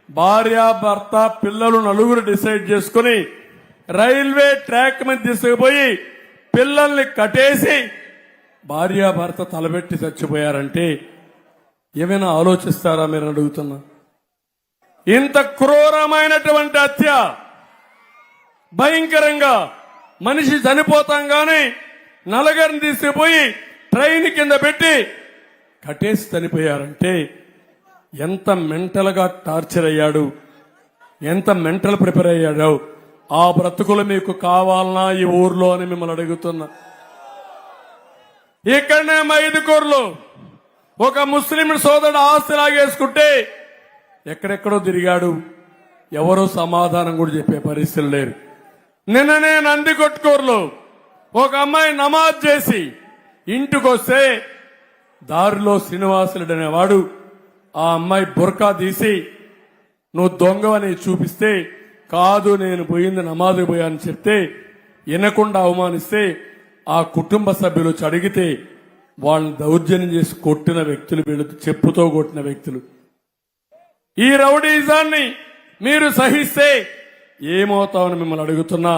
భార్య భర్త పిల్లలు 4 డిసైడ్ చేసుకుని రైల్వే ట్రాక్ మీద తీసుకుపోయి పిల్లల్ని కట్టేసి భార్య భర్త తలబెట్టి చచ్చిపోయారంటే ఏమైనా ఆలోచిస్తారా మీరు అడుగుతున్నా. ఇంత క్రూరమైనటువంటి హత్య, భయంకరంగా మనిషి చనిపోతాం గాని నలుగురిని తీసుకుపోయి ట్రైన్ కింద పెట్టి కట్టేసి చనిపోయారంటే ఎంత మెంటల్ గా టార్చర్ అయ్యాడు, ఎంత మెంటల్ ప్రిపేర్ అయ్యాడు. ఆ బ్రతుకులు మీకు కావాలనా ఈ ఊర్లో అని మిమ్మల్ని అడుగుతున్నా. ఇక్కడనే మైదుకూరులో ఒక ముస్లిం సోదరుడు ఆస్తి లాగేసుకుంటే ఎక్కడెక్కడో తిరిగాడు, ఎవరో సమాధానం కూడా చెప్పే పరిస్థితులు లేరు. నిన్ననే నందికొట్కూరులో ఒక అమ్మాయి నమాజ్ చేసి ఇంటికొస్తే దారిలో శ్రీనివాసులుడు అనేవాడు ఆ అమ్మాయి బుర్కా తీసి నువ్వు దొంగవని చూపిస్తే, కాదు నేను పోయింది నమాజ్కి పోయాను చెప్తే వినకుండా అవమానిస్తే ఆ కుటుంబ సభ్యులు అడిగితే వాళ్ళని దౌర్జన్యం చేసి కొట్టిన వ్యక్తులు, వీళ్ళు చెప్పుతో కొట్టిన వ్యక్తులు. ఈ రౌడీజాన్ని మీరు సహిస్తే ఏమవుతామని మిమ్మల్ని అడుగుతున్నా.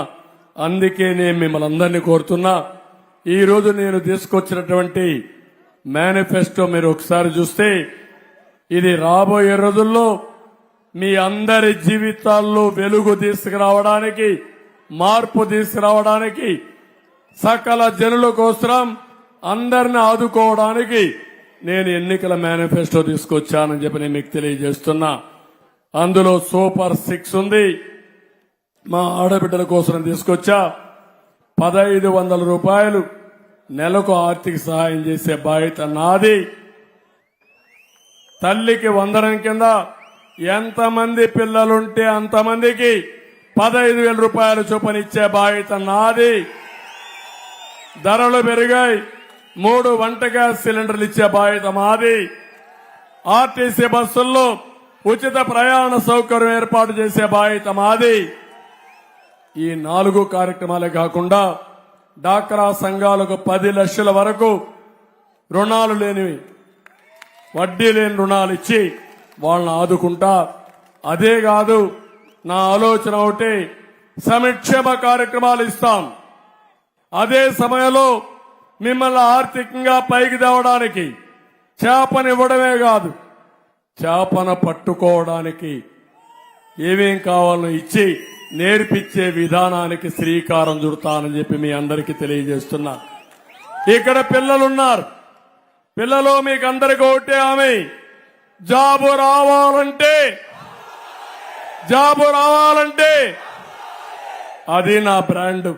అందుకే నేను మిమ్మల్ని అందరినీ కోరుతున్నా, ఈ రోజు నేను తీసుకొచ్చినటువంటి మేనిఫెస్టో మీరు ఒకసారి చూస్తే ఇది రాబోయే రోజుల్లో మీ అందరి జీవితాల్లో వెలుగు తీసుకురావడానికి, మార్పు తీసుకురావడానికి, సకల జనుల కోసం అందరిని ఆదుకోవడానికి నేను ఎన్నికల మేనిఫెస్టో తీసుకొచ్చానని చెప్పి నేను మీకు తెలియజేస్తున్నా. అందులో సూపర్ 6 ఉంది. మా ఆడబిడ్డల కోసం తీసుకొచ్చా. 1500 రూపాయలు నెలకు ఆర్థిక సహాయం చేసే బాధ్యత నాది. తల్లికి వందనం కింద ఎంతమంది పిల్లలుంటే అంతమందికి 15,000 రూపాయలు చొప్పున ఇచ్చే బాధ్యత నాది. ధరలు పెరిగాయి, 3 వంట గ్యాస్ సిలిండర్లు ఇచ్చే బాధ్యత మాది. ఆర్టీసీ బస్సుల్లో ఉచిత ప్రయాణ సౌకర్యం ఏర్పాటు చేసే బాధ్యత మాది. ఈ 4 కార్యక్రమాలే కాకుండా డాక్రా సంఘాలకు 10 లక్షల వరకు రుణాలు లేనివి, వడ్డీ లేని రుణాలు ఇచ్చి వాళ్ళని ఆదుకుంటా. అదే కాదు, నా ఆలోచన ఒకటి, సంక్షేమ కార్యక్రమాలు ఇస్తాం. అదే సమయంలో మిమ్మల్ని ఆర్థికంగా పైకి తేవడానికి చేపనివ్వడమే కాదు, చేపను పట్టుకోవడానికి ఏమేం కావాలో ఇచ్చి నేర్పించే విధానానికి శ్రీకారం చుడతానని చెప్పి మీ అందరికీ తెలియజేస్తున్నా. ఇక్కడ పిల్లలున్నారు. పిల్లలు మీకు అందరికీ ఒకటే ఆమె, జాబు రావాలంటే అది నా బ్రాండ్.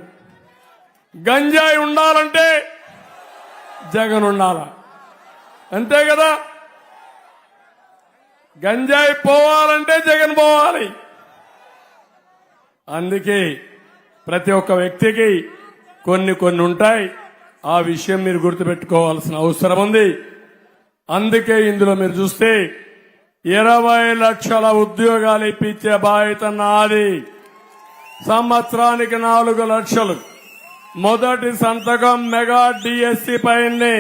గంజాయి ఉండాలంటే జగన్ ఉండాలా, అంతే కదా. గంజాయి పోవాలంటే జగన్ పోవాలి. అందుకే ప్రతి ఒక్క వ్యక్తికి కొన్ని ఉంటాయి. ఆ విషయం మీరు గుర్తుపెట్టుకోవాల్సిన అవసరం ఉంది. అందుకే ఇందులో మీరు చూస్తే 20 లక్షల ఉద్యోగాలు ఇప్పించే బాధ్యత నాది. సంవత్సరానికి 4 లక్షలు. మొదటి సంతకం మెగా డిఎస్సి పైనే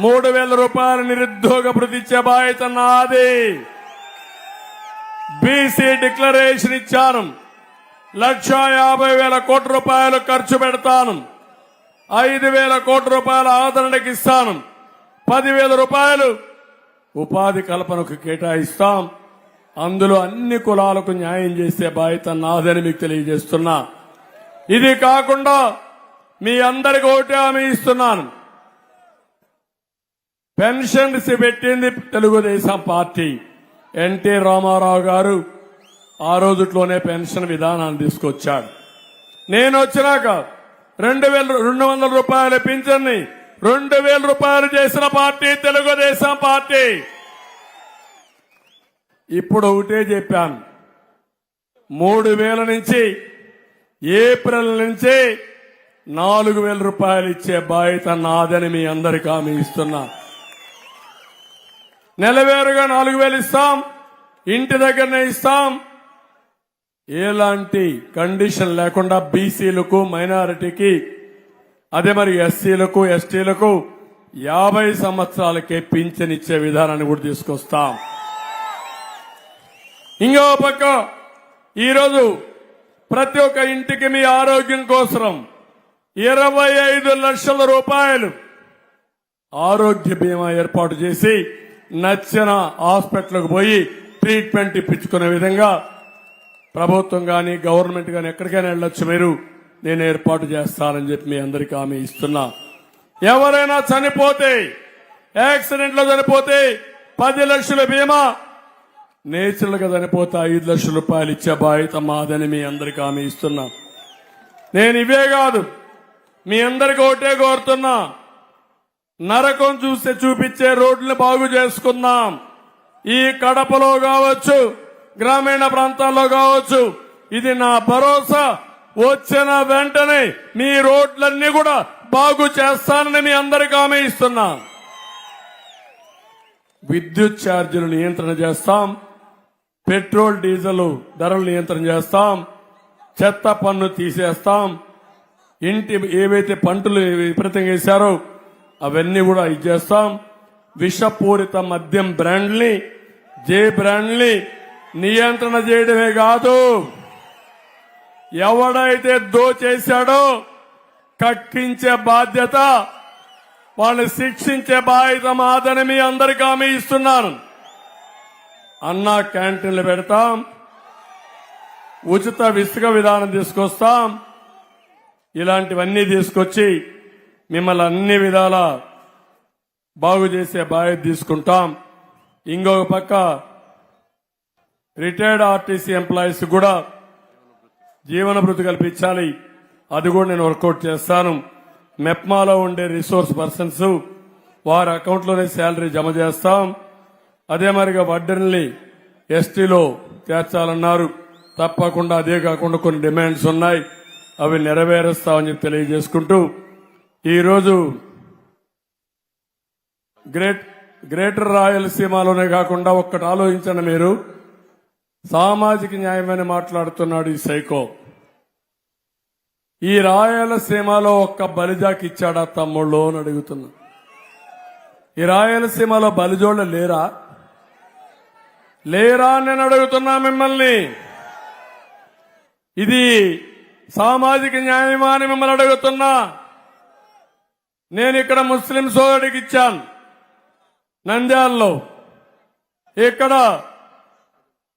3,000 రూపాయల నిరుద్యోగ భృతి ఇచ్చే బాధ్యత నాది. బీసీ డిక్లరేషన్ ఇచ్చాను. 1,50,000 కోట్ల రూపాయలు ఖర్చు పెడతాను. 5,000 కోట్ల రూపాయల ఆదరణకి ఇస్తాను. 10,000 రూపాయలు ఉపాధి కల్పనకు కేటాయిస్తాం. అందులో అన్ని కులాలకు న్యాయం చేసే బాధ్యత నాదని మీకు తెలియజేస్తున్నా. ఇది కాకుండా మీ అందరికీ ఒకటే హామీ ఇస్తున్నాను. పెన్షన్స్ పెట్టింది తెలుగుదేశం పార్టీ. ఎన్టీ రామారావు గారు ఆ రోజుట్లోనే పెన్షన్ విధానాన్ని తీసుకొచ్చాడు. నేను వచ్చినాక 2,200 రూపాయల పింఛన్ని 2,000 రూపాయలు చేసిన పార్టీ తెలుగుదేశం పార్టీ. ఇప్పుడు ఒకటే చెప్పాను, 3,000 నుంచి ఏప్రిల్ నుంచి 4,000 రూపాయలు ఇచ్చే బాధ్యత నాదని మీ అందరికీ హామీ ఇస్తున్నా. నెలవేరుగా 4,000 ఇస్తాం. ఇంటి దగ్గరనే ఇస్తాం. ఎలాంటి కండిషన్ లేకుండా బీసీలకు, మైనారిటీకి, అదే మరి ఎస్సీలకు, ఎస్టీలకు 50 సంవత్సరాలకే పింఛన్ ఇచ్చే విధానాన్ని కూడా తీసుకొస్తాం. ఇంకో పక్క ఈరోజు ప్రతి ఒక్క ఇంటికి మీ ఆరోగ్యం కోసం 25 లక్షల రూపాయలు ఆరోగ్య బీమా ఏర్పాటు చేసి నచ్చిన హాస్పిటల్కి పోయి ట్రీట్మెంట్ ఇప్పించుకునే విధంగా ప్రభుత్వం గాని, గవర్నమెంట్ గాని ఎక్కడికైనా వెళ్ళొచ్చు మీరు, నేను ఏర్పాటు చేస్తానని చెప్పి మీ అందరికీ హామీ ఇస్తున్నా. ఎవరైనా చనిపోతే, యాక్సిడెంట్ లో చనిపోతే 10 లక్షల బీమా, నేచురల్ గా చనిపోతే 5 లక్షల రూపాయలు ఇచ్చే బాధ్యత మాదని మీ అందరికీ హామీ ఇస్తున్నా. నేను ఇవే కాదు, మీ అందరికీ ఒకటే కోరుతున్నా, నరకం చూపించే రోడ్లు బాగు చేసుకుందాం. ఈ కడపలో కావచ్చు, గ్రామీణ ప్రాంతాల్లో కావచ్చు, ఇది నా భరోసా. వచ్చిన వెంటనే మీ రోడ్లన్నీ కూడా బాగు చేస్తానని మీ అందరికీ హామీ ఇస్తున్నా. విద్యుత్ ఛార్జీలు నియంత్రణ చేస్తాం. పెట్రోల్, డీజిల్ ధరలు నియంత్రణ చేస్తాం. చెత్త పన్ను తీసేస్తాం. ఇంటి ఏవైతే పంటలు విపరీతంగా వేశారో అవన్నీ కూడా ఇచ్చేస్తాం. విషపూరిత మద్యం బ్రాండ్ని, జే బ్రాండ్ని నియంత్రణ చేయడమే కాదు, ఎవడైతే దోచేశాడో కక్కించే బాధ్యత, వాళ్ళని శిక్షించే బాధ్యత మాదని మీ అందరికీ హామీ ఇస్తున్నాను. అన్నా క్యాంటీన్లు పెడతాం. ఉచిత ఇసుక విధానం తీసుకొస్తాం. ఇలాంటివన్నీ తీసుకొచ్చి మిమ్మల్ని అన్ని విధాలా బాగు చేసే బాధ్యత తీసుకుంటాం. ఇంకొక పక్క రిటైర్డ్ ఆర్టీసీ ఎంప్లాయీస్ కూడా జీవన భృతి కల్పించాలి. అది కూడా నేను వర్కౌట్ చేస్తాను. మెప్మాలో ఉండే రిసోర్స్ పర్సన్స్ వారి అకౌంట్లోనే శాలరీ జమ చేస్తాం. అదే మరిగా వడ్డీని ఎస్టీలో చేర్చాలన్నారు. తప్పకుండా అదే కాకుండా కొన్ని డిమాండ్స్ ఉన్నాయి, అవి నెరవేరుస్తామని చెప్పి తెలియజేసుకుంటూ, ఈరోజు గ్రేటర్ రాయలసీమలోనే కాకుండా ఒక్కటి ఆలోచించండి మీరు. సామాజిక న్యాయమని మాట్లాడుతున్నాడు ఈ సైకో. ఈ రాయలసీమలో ఒక్క బలిజాకి ఇచ్చాడా తమ్ముళ్ళు అని అడుగుతున్నా. ఈ రాయలసీమలో బలిజోళ్ళు లేరా అని నేను అడుగుతున్నా మిమ్మల్ని. ఇది సామాజిక న్యాయమా అని మిమ్మల్ని అడుగుతున్నా. నేను ఇక్కడ ముస్లిం సోదరుడికి ఇచ్చాను నంద్యాలలో, ఇక్కడ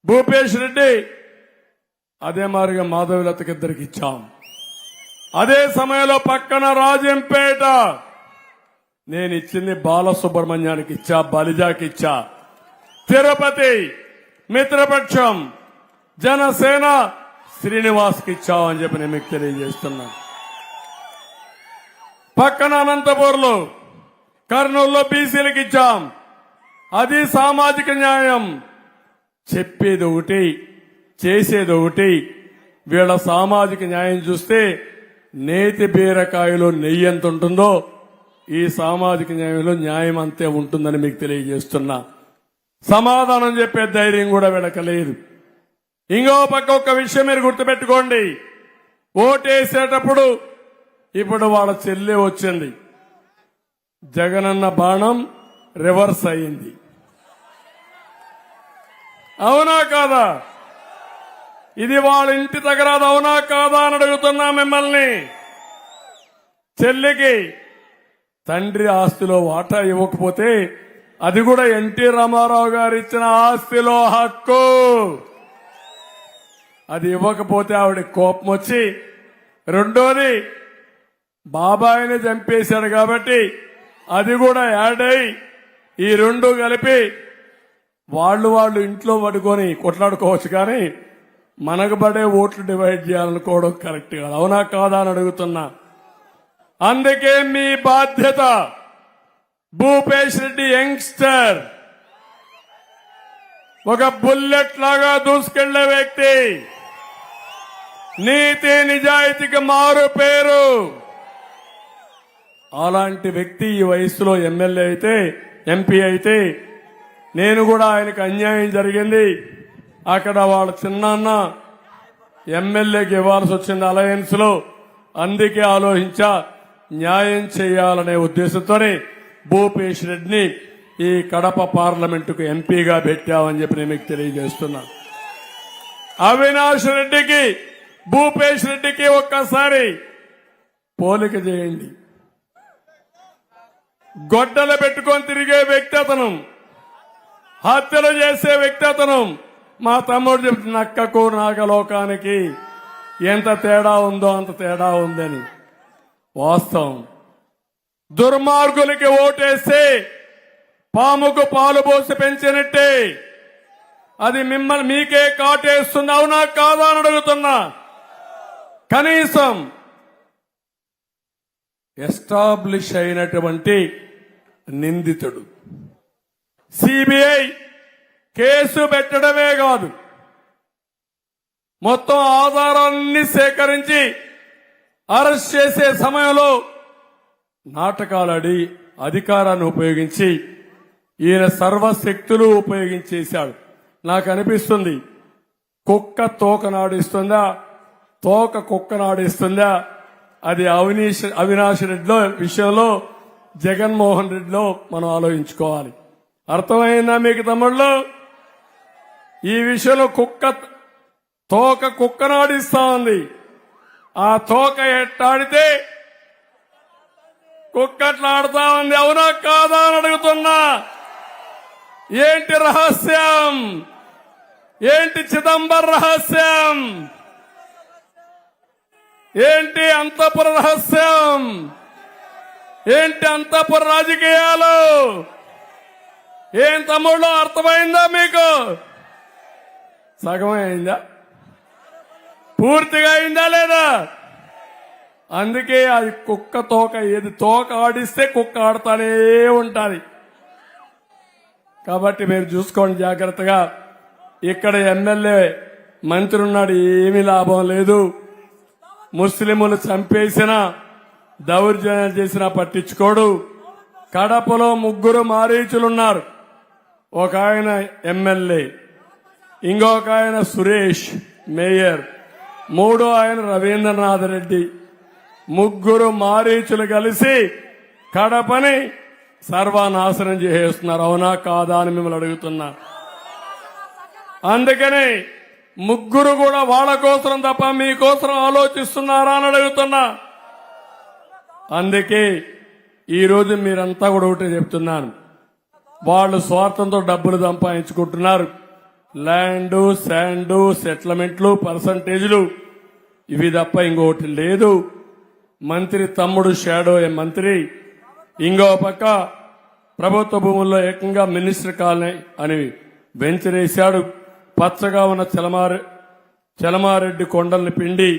భూపేష్ రెడ్డి, అదే మారిగా మాధవలతకి ఇద్దరికి ఇచ్చాం. అదే సమయంలో పక్కన రాజంపేట నేను ఇచ్చింది బాలసుబ్రహ్మణ్యానికి ఇచ్చా, బలిజాకి ఇచ్చా. తిరుపతి మిత్రపక్షం జనసేన శ్రీనివాస్కి ఇచ్చామని చెప్పి నేను మీకు తెలియజేస్తున్నా. పక్కన అనంతపూర్లో కర్నూలులో బీసీలకు ఇచ్చాం. అది సామాజిక న్యాయం. చెప్పేది ఒకటి, చేసేది ఒకటి. వీళ్ళ సామాజిక న్యాయం చూస్తే నేతి బీరకాయలో నెయ్యి ఎంత ఉంటుందో ఈ సామాజిక న్యాయంలో న్యాయం అంతే ఉంటుందని మీకు తెలియజేస్తున్నా. సమాధానం చెప్పే ధైర్యం కూడా వీళ్ళకలేదు. ఇంకో పక్క ఒక విషయం మీరు గుర్తుపెట్టుకోండి. ఓటేసేటప్పుడు ఇప్పుడు వాళ్ళ చెల్లి వచ్చింది, జగనన్న బాణం రివర్స్ అయింది. అవునా కాదా? ఇది వాళ్ళ ఇంటి దగ్గర అవునా కాదా అని అడుగుతున్నా మిమ్మల్ని. చెల్లికి తండ్రి ఆస్తిలో వాటా ఇవ్వకపోతే అది కూడా ఎన్టీ రామారావు గారు ఇచ్చిన ఆస్తిలో హక్కు. అది ఇవ్వకపోతే ఆవిడ కోపం వచ్చి, రెండోది బాబాయిని చంపేశాడు కాబట్టి అది కూడా యాడ్ అయి ఈ రెండు కలిపి వాళ్ళు ఇంట్లో పడుకొని కొట్లాడుకోవచ్చు, కానీ మనకు పడే ఓట్లు డివైడ్ చేయాలనుకోవడం కరెక్ట్ కాదు. అవునా కాదా అని అడుగుతున్నా. అందుకే మీ బాధ్యత. భూపేష్ రెడ్డి యంగ్స్టర్, ఒక బుల్లెట్ లాగా దూసుకెళ్లే వ్యక్తి, నీతి నిజాయితీకి మారు పేరు. అలాంటి వ్యక్తి ఈ వయసులో ఎమ్మెల్యే అయితే, ఎంపీ అయితే, నేను కూడా ఆయనకు అన్యాయం జరిగింది. అక్కడ వాళ్ళ చిన్నాన్న ఎమ్మెల్యేకి ఇవ్వాల్సి వచ్చింది అలయన్స్ లో. అందుకే ఆలోచించా, న్యాయం చేయాలనే ఉద్దేశంతోనే భూపేష్ రెడ్డిని ఈ కడప పార్లమెంటుకు ఎంపీగా పెట్టామని చెప్పి నేను మీకు తెలియజేస్తున్నా. అవినాష్ రెడ్డికి భూపేష్ రెడ్డికి ఒక్కసారి పోలిక చేయండి. గొడ్డలు పెట్టుకొని తిరిగే వ్యక్తి అతను, హత్యలు చేసే వ్యక్తి అతను. మా తమ్ముడు చెప్తున్న నక్కకు నాగలోకానికి ఎంత తేడా ఉందో అంత తేడా ఉందని. వాస్తవం. దుర్మార్గులకి ఓటేస్తే పాముకు పాలు పోసి పెంచినట్టే అది మిమ్మల్ని మీకే కాటేస్తుంది. అవునా కాదా అని అడుగుతున్నా. కనీసం ఎస్టాబ్లిష్ అయినటువంటి నిందితుడు సిబిఐ కేసు పెట్టడమే కాదు, మొత్తం ఆధారాలన్నీ సేకరించి అరెస్ట్ చేసే సమయంలో నాటకాలాడి అధికారాన్ని ఉపయోగించి ఈయన సర్వశక్తులు ఉపయోగించేశాడు. నాకు అనిపిస్తుంది, కుక్క తోక నాడిస్తుందా, తోక కుక్క నాడిస్తుందా? అది అవినాష్ రెడ్డిలో విషయంలో, జగన్మోహన్ రెడ్డిలో మనం ఆలోచించుకోవాలి. అర్థమైందా మీకు తమ్ముళ్ళు? ఈ విషయంలో తోక కుక్క నాడిస్తా ఉంది. ఆ తోక ఎట్టాడితే కుక్కట్లాడుతా ఉంది. అవునా కాదా అని అడుగుతున్నా. ఏంటి రహస్యం? ఏంటి చిదంబర రహస్యం? ఏంటి అంతఃపుర రహస్యం? ఏంటి అంతఃపుర రాజకీయాలు? ఏం తమ్ముళ్ళు, అర్థమైందా మీకు? సగమే అయిందా? పూర్తిగా అయిందా లేదా? అందుకే అది కుక్క తోక. ఏది తోక ఆడిస్తే కుక్క ఆడుతానే ఉండాలి. కాబట్టి మీరు చూసుకోండి జాగ్రత్తగా. ఇక్కడ ఎమ్మెల్యే మంత్రి ఉన్నాడు, ఏమీ లాభం లేదు. ముస్లింలు చంపేసినా దౌర్జన్యం చేసినా పట్టించుకోడు. కడపలో 3 మారీచులున్నారు. ఒక ఆయన ఎమ్మెల్యే, ఇంకొక ఆయన సురేష్ మేయర్, 3వ ఆయన రవీంద్రనాథ్ రెడ్డి. 3 మారీచులు కలిసి కడపని సర్వనాశనం చేసేస్తున్నారు. అవునా కాదా అని మిమ్మల్ని అడుగుతున్నా. అందుకని ముగ్గురు కూడా వాళ్ళ కోసం తప్ప మీకోసం ఆలోచిస్తున్నారా అని అడుగుతున్నా. అందుకే ఈరోజు మీరంతా కూడా ఒకటే చెప్తున్నాను, వాళ్ళు స్వార్థంతో డబ్బులు సంపాదించుకుంటున్నారు. ల్యాండ్, శాండ్, సెటిల్మెంట్లు, పర్సంటేజ్లు ఇవి తప్ప ఇంకొకటి లేదు. మంత్రి తమ్ముడు షాడో మంత్రి, ఇంకో పక్క ప్రభుత్వ భూముల్లో ఏకంగా మినిస్టర్ కాలనీ అని వెంచరేశాడు. పచ్చగా ఉన్న చలమారెడ్డి కొండల్ని పిండి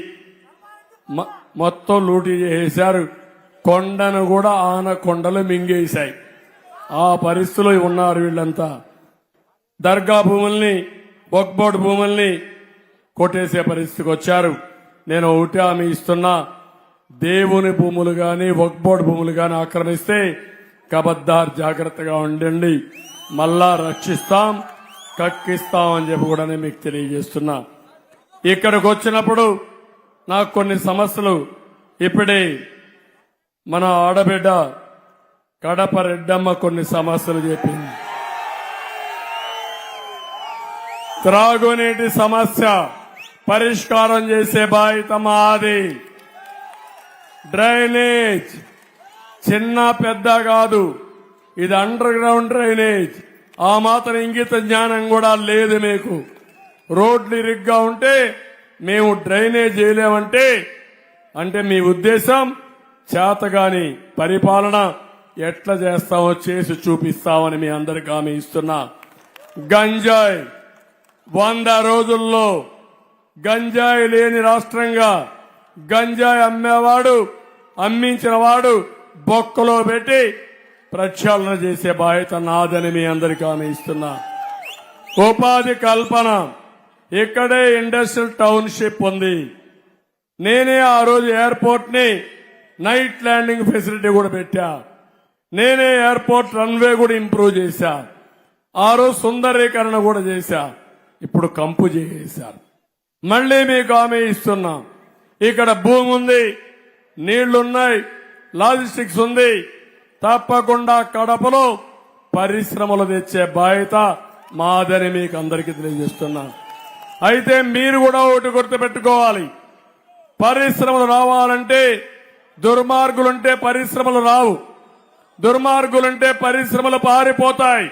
మొత్తం లూటీ చేశారు. కొండను కూడా కొండలు మింగేశాయి. ఆ పరిస్థితిలో ఉన్నారు వీళ్ళంతా. దర్గా భూముల్ని, వక్ఫ్ బోర్డు భూముల్ని కొట్టేసే పరిస్థితికి వచ్చారు. నేను ఒకటి హామీ ఇస్తున్నా, దేవుని భూములు గాని వక్ఫ్ బోర్డు భూములు గాని ఆక్రమిస్తే కబద్దార్ జాగ్రత్తగా ఉండండి, మళ్ళా రక్షిస్తాం, కక్కిస్తాం అని చెప్పి కూడా నేను మీకు తెలియజేస్తున్నా. ఇక్కడికి వచ్చినప్పుడు నాకు కొన్ని సమస్యలు ఇప్పుడే మన ఆడబిడ్డ కడప రెడ్డమ్మ కొన్ని సమస్యలు చెప్పింది. త్రాగునీటి సమస్య పరిష్కారం చేసే బాధ్యత మాది. డ్రైనేజ్ చిన్న పెద్ద కాదు, ఇది అండర్ గ్రౌండ్ డ్రైనేజ్. ఆ మాత్రం ఇంగిత జ్ఞానం కూడా లేదు మీకు. రోడ్లు ఇరుగ్గా ఉంటే మేము డ్రైనేజ్ చేయలేమంటే అంటే మీ ఉద్దేశం చేతగాని పరిపాలన ఎట్లా చేస్తామో చేసి చూపిస్తామని మీ అందరికీ హామీ ఇస్తున్నా. గంజాయి 100 రోజుల్లో గంజాయి లేని రాష్ట్రంగా గంజాయి అమ్మేవాడు, అమ్మించిన వాడు బొక్కలో పెట్టి ప్రక్షాళన చేసే బాధ్యత నాదని మీ అందరికీ హామీ ఇస్తున్నా. ఉపాధి కల్పన, ఇక్కడే ఇండస్ట్రియల్ టౌన్షిప్ ఉంది. నేనే ఆ రోజు ఎయిర్పోర్ట్ ని నైట్ ల్యాండింగ్ ఫెసిలిటీ కూడా పెట్టా. నేనే ఎయిర్పోర్ట్ రన్వే కూడా ఇంప్రూవ్ చేశా. ఆ రోజు సుందరీకరణ కూడా చేశా. ఇప్పుడు కంపు చేశారు. మళ్లీ మీకు హామీ ఇస్తున్నా, ఇక్కడ భూమి ఉంది, నీళ్లున్నాయి, లాజిస్టిక్స్ ఉంది. తప్పకుండా కడపలో పరిశ్రమలు తెచ్చే బాధ్యత మాదని మీకు అందరికీ తెలియజేస్తున్నా. అయితే మీరు కూడా ఒకటి గుర్తుపెట్టుకోవాలి, పరిశ్రమలు రావాలంటే దుర్మార్గులుంటే పరిశ్రమలు రావు, దుర్మార్గులుంటే పరిశ్రమలు పారిపోతాయి.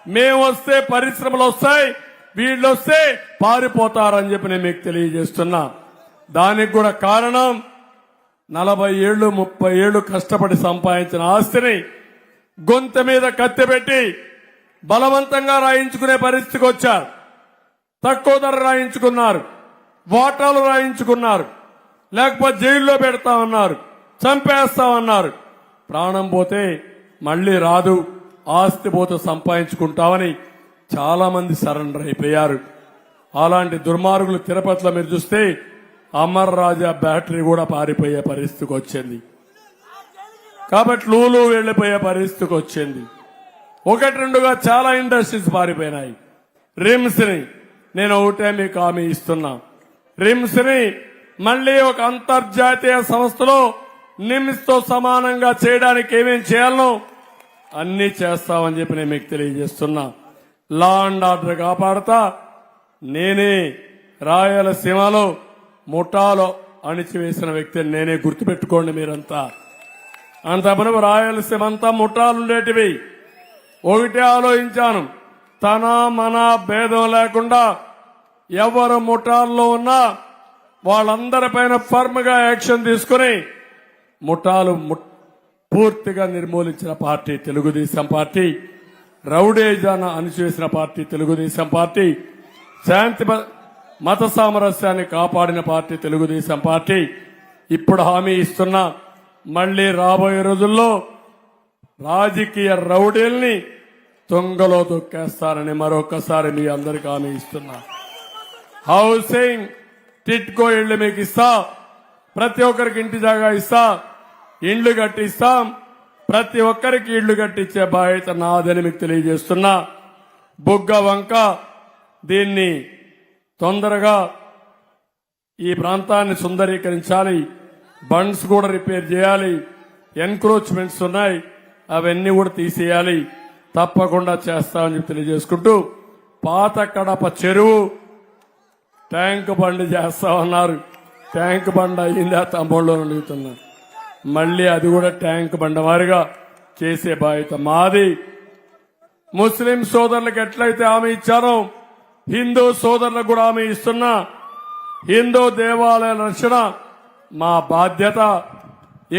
మేము వస్తే పరిశ్రమలు వస్తాయి, వీళ్ళు వస్తే పారిపోతారని చెప్పి నేను మీకు తెలియజేస్తున్నా. దానికి కూడా కారణం 40 ఏళ్లు 30 ఏళ్లు కష్టపడి సంపాదించిన ఆస్తిని గొంతు మీద కత్తిపెట్టి బలవంతంగా రాయించుకునే పరిస్థితికి వచ్చారు. తక్కువ ధర రాయించుకున్నారు, వాటాలు రాయించుకున్నారు, లేకపోతే జైల్లో పెడతామన్నారు, చంపేస్తామన్నారు. ప్రాణం పోతే మళ్లీ రాదు, ఆస్తి పోతే సంపాదించుకుంటామని చాలా మంది సరెండర్ అయిపోయారు. అలాంటి దుర్మార్గులు తిరుపతిలో మీరు చూస్తే అమర్ రాజా బ్యాటరీ కూడా పారిపోయే పరిస్థితికి వచ్చింది. కాబట్టి లూలు వెళ్లిపోయే పరిస్థితికి వచ్చింది. 1-2గా చాలా ఇండస్ట్రీస్ పారిపోయినాయి. రిమ్స్ ని నేను ఒకటే మీకు హామీ ఇస్తున్నా, రిమ్స్ ని మళ్లీ ఒక అంతర్జాతీయ సంస్థలో నిమ్స్ తో సమానంగా చేయడానికి ఏమేం చేయాలనో అన్ని చేస్తామని చెప్పి నేను మీకు తెలియజేస్తున్నా. లా అండ్ ఆర్డర్ కాపాడతా. నేనే రాయలసీమలో ముఠాలో అణిచివేసిన వ్యక్తిని నేనే, గుర్తుపెట్టుకోండి మీరంతా. అంతపురం రాయలసీమ అంతా ముఠాలుండేటివి. ఒకటే ఆలోచించాను, తన మన భేదం లేకుండా ఎవరు ముఠాల్లో ఉన్నా వాళ్ళందరిపైన ఫర్మ్ గా యాక్షన్ తీసుకుని ముఠాలు పూర్తిగా నిర్మూలించిన పార్టీ తెలుగుదేశం పార్టీ. రౌడేజాన్ని అణిచివేసిన పార్టీ తెలుగుదేశం పార్టీ. శాంతి మత సామరస్యాన్ని కాపాడిన పార్టీ తెలుగుదేశం పార్టీ. ఇప్పుడు హామీ ఇస్తున్నా, మళ్లీ రాబోయే రోజుల్లో రాజకీయ రౌడీల్ని తొంగలో తొక్కేస్తారని మరొకసారి మీ అందరికీ హామీ ఇస్తున్నా. హౌసింగ్ టిట్కో ఇళ్లు మీకు ఇస్తా, ప్రతి ఒక్కరికి ఇంటి జాగా ఇస్తా, ఇండ్లు కట్టిస్తాం, ప్రతి ఒక్కరికి ఇళ్లు కట్టించే బాధ్యత నాదని మీకు తెలియజేస్తున్నా. బుగ్గ వంక దీన్ని తొందరగా ఈ ప్రాంతాన్ని సుందరీకరించాలి, బండ్స్ కూడా రిపేర్ చేయాలి, ఎన్క్రోచ్మెంట్స్ ఉన్నాయి అవన్నీ కూడా తీసేయాలి, తప్పకుండా చేస్తామని తెలియజేసుకుంటూ పాత కడప చెరువు ట్యాంక్ బండి చేస్తామన్నారు. ట్యాంక్ బండి అయిందా తమ్ముళ్ళు అడుగుతున్నా. మళ్ళీ అది కూడా ట్యాంక్ బండి వారిగా చేసే బాధ్యత మాది. ముస్లిం సోదరులకు ఎట్లయితే హామీ ఇచ్చారో హిందూ సోదరులకు కూడా హామీ ఇస్తున్నా. హిందూ దేవాలయాల రక్షణ మా బాధ్యత.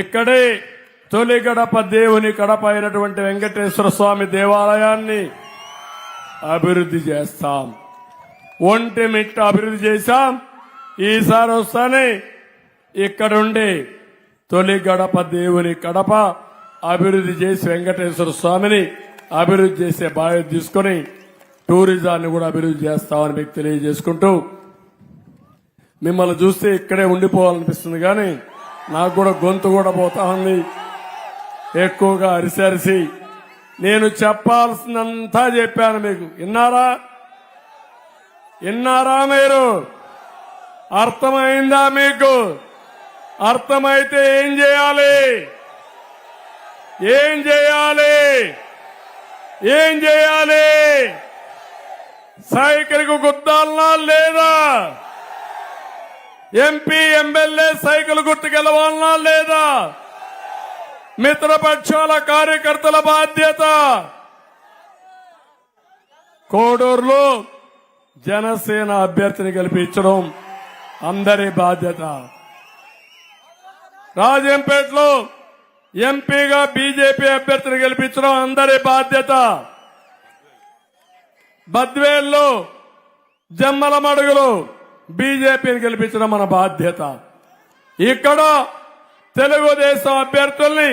ఇక్కడే తొలి గడప దేవుని గడప అయినటువంటి వెంకటేశ్వర స్వామి దేవాలయాన్ని అభివృద్ధి చేస్తాం. ఒంటిమిట్ట అభివృద్ధి చేశాం. ఈసారి వస్తానే ఇక్కడుండి తొలి గడప దేవుని గడప అభివృద్ధి చేసి వెంకటేశ్వర స్వామిని అభివృద్ధి చేసే బాధ్యత తీసుకుని టూరిజాన్ని కూడా అభివృద్ధి చేస్తామని మీకు తెలియజేసుకుంటూ, మిమ్మల్ని చూస్తే ఇక్కడే ఉండిపోవాలనిపిస్తుంది కానీ నాకు కూడా గొంతు కూడా పోతా ఉంది. ఎక్కువగా అరిసి నేను చెప్పాల్సినంతా చెప్పాను. మీకు విన్నారా మీరు? అర్థమైందా మీకు? అర్థమైతే ఏం చేయాలి? సైకిల్ కు గుద్దాలనా లేదా? ఎంపీ ఎమ్మెల్యే సైకిల్ గుర్తుకెళ్ళవాలనా లేదా? మిత్రపక్షాల కార్యకర్తల బాధ్యత. కోడూరులో జనసేన అభ్యర్థిని గెలిపించడం అందరి బాధ్యత. రాజంపేటలో ఎంపీగా బీజేపీ అభ్యర్థిని గెలిపించడం అందరి బాధ్యత. బద్వేల్లో జమ్మల మడుగులో బీజేపీని గెలిపించడం మన బాధ్యత. ఇక్కడ తెలుగుదేశం అభ్యర్థుల్ని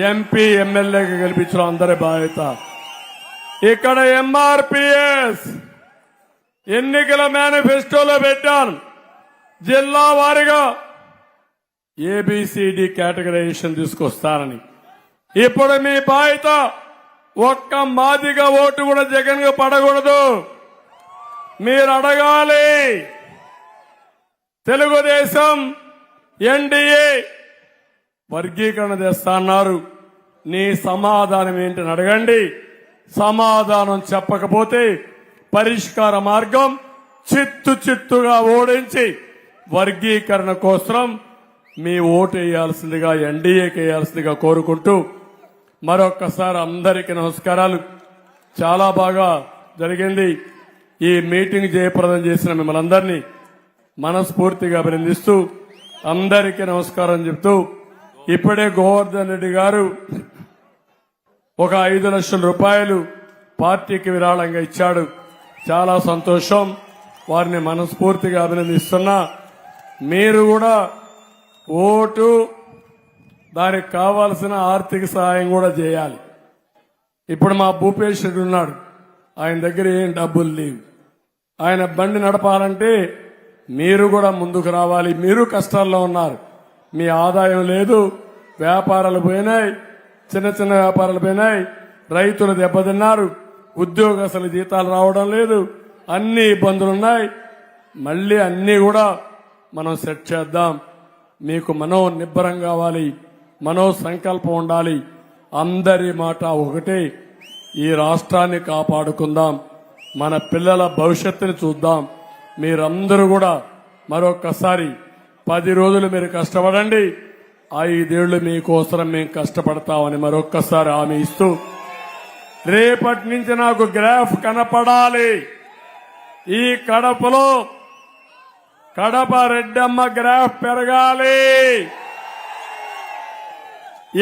ఎంపీ ఎమ్మెల్యేగా గెలిపించడం అందరి బాధ్యత. ఇక్కడ ఎంఆర్పీఎస్ ఎన్నికల మేనిఫెస్టోలో పెట్టాను. జిల్లా వారీగా ఏబిసిడి కేటగరైజేషన్ తీసుకొస్తానని. ఇప్పుడు మీ బాధ్యత ఒక్క మాదిగా ఓటు కూడా జగన్ కు పడకూడదు. మీరు అడగాలి. తెలుగుదేశం ఎన్డీఏ వర్గీకరణ చేస్తా అన్నారు. నీ సమాధానం ఏంటని అడగండి. సమాధానం చెప్పకపోతే పరిష్కార మార్గం చిత్తుగా ఓడించి వర్గీకరణ కోసం మీ ఓటు వేయాల్సిందిగా, ఎన్డీఏకి వేయాల్సిందిగా కోరుకుంటూ మరొక్కసారి అందరికీ నమస్కారాలు. చాలా బాగా జరిగింది. ఈ మీటింగ్ జయప్రదం చేసిన మిమ్మల్ని అందరినీ మనస్ఫూర్తిగా అభినందిస్తూ అందరికీ నమస్కారం చెప్తూ, ఇప్పుడే గోవర్ధన్ రెడ్డి గారు ఒక 5 లక్షల రూపాయలు పార్టీకి విరాళంగా ఇచ్చాడు. చాలా సంతోషం. వారిని మనస్ఫూర్తిగా అభినందిస్తున్నా. మీరు కూడా ఓటు, దానికి కావాల్సిన ఆర్థిక సహాయం కూడా చేయాలి. ఇప్పుడు మా భూపేష్ రెడ్డి ఉన్నాడు. ఆయన దగ్గర ఏం డబ్బులు లేవు. ఆయన బండి నడపాలంటే మీరు కూడా ముందుకు రావాలి. మీరు కష్టాల్లో ఉన్నారు. మీ ఆదాయం లేదు. వ్యాపారాలు పోయినాయి. చిన్న వ్యాపారాలు పోయినాయి. రైతులు దెబ్బతిన్నారు. ఉద్యోగస్తుల జీతాలు రావడం లేదు. అన్ని ఇబ్బందులున్నాయి. మళ్ళీ అన్ని కూడా మనం సెట్ చేద్దాం. మీకు మనోనిబ్బరం కావాలి. మనో సంకల్పం ఉండాలి. అందరి మాట ఒకటే, ఈ రాష్ట్రాన్ని కాపాడుకుందాం. మన పిల్లల భవిష్యత్తుని చూద్దాం. మీరందరూ కూడా మరొక్కసారి 10 రోజులు మీరు కష్టపడండి. 5 ఏళ్లు మీకోసం మేము కష్టపడతామని మరొక్కసారి హామీ ఇస్తూ, రేపటి నుంచి నాకు గ్రాఫ్ కనపడాలి. ఈ కడపలో కడప రెడ్డమ్మ గ్రాఫ్ పెరగాలి.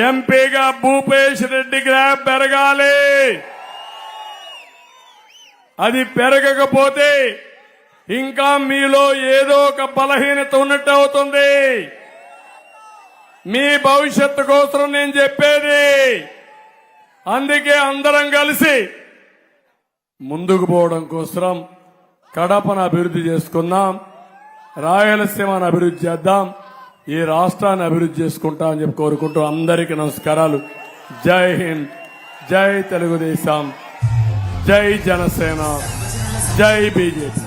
ఎంపీగా భూపేష్ రెడ్డి గ్రాఫ్ పెరగాలి. అది పెరగకపోతే ఇంకా మీలో ఏదో ఒక బలహీనత ఉన్నట్టు అవుతుంది. మీ భవిష్యత్తు కోసం నేను చెప్పేది. అందుకే అందరం కలిసి ముందుకు పోవడం కోసం కడపను అభివృద్ధి చేసుకుందాం. రాయలసీమను అభివృద్ధి చేద్దాం. ఈ రాష్ట్రాన్ని అభివృద్ధి చేసుకుంటా అని చెప్పి కోరుకుంటూ అందరికీ నమస్కారాలు. జై హింద్, జై తెలుగుదేశం, జై జనసేన, జై బీజేపీ.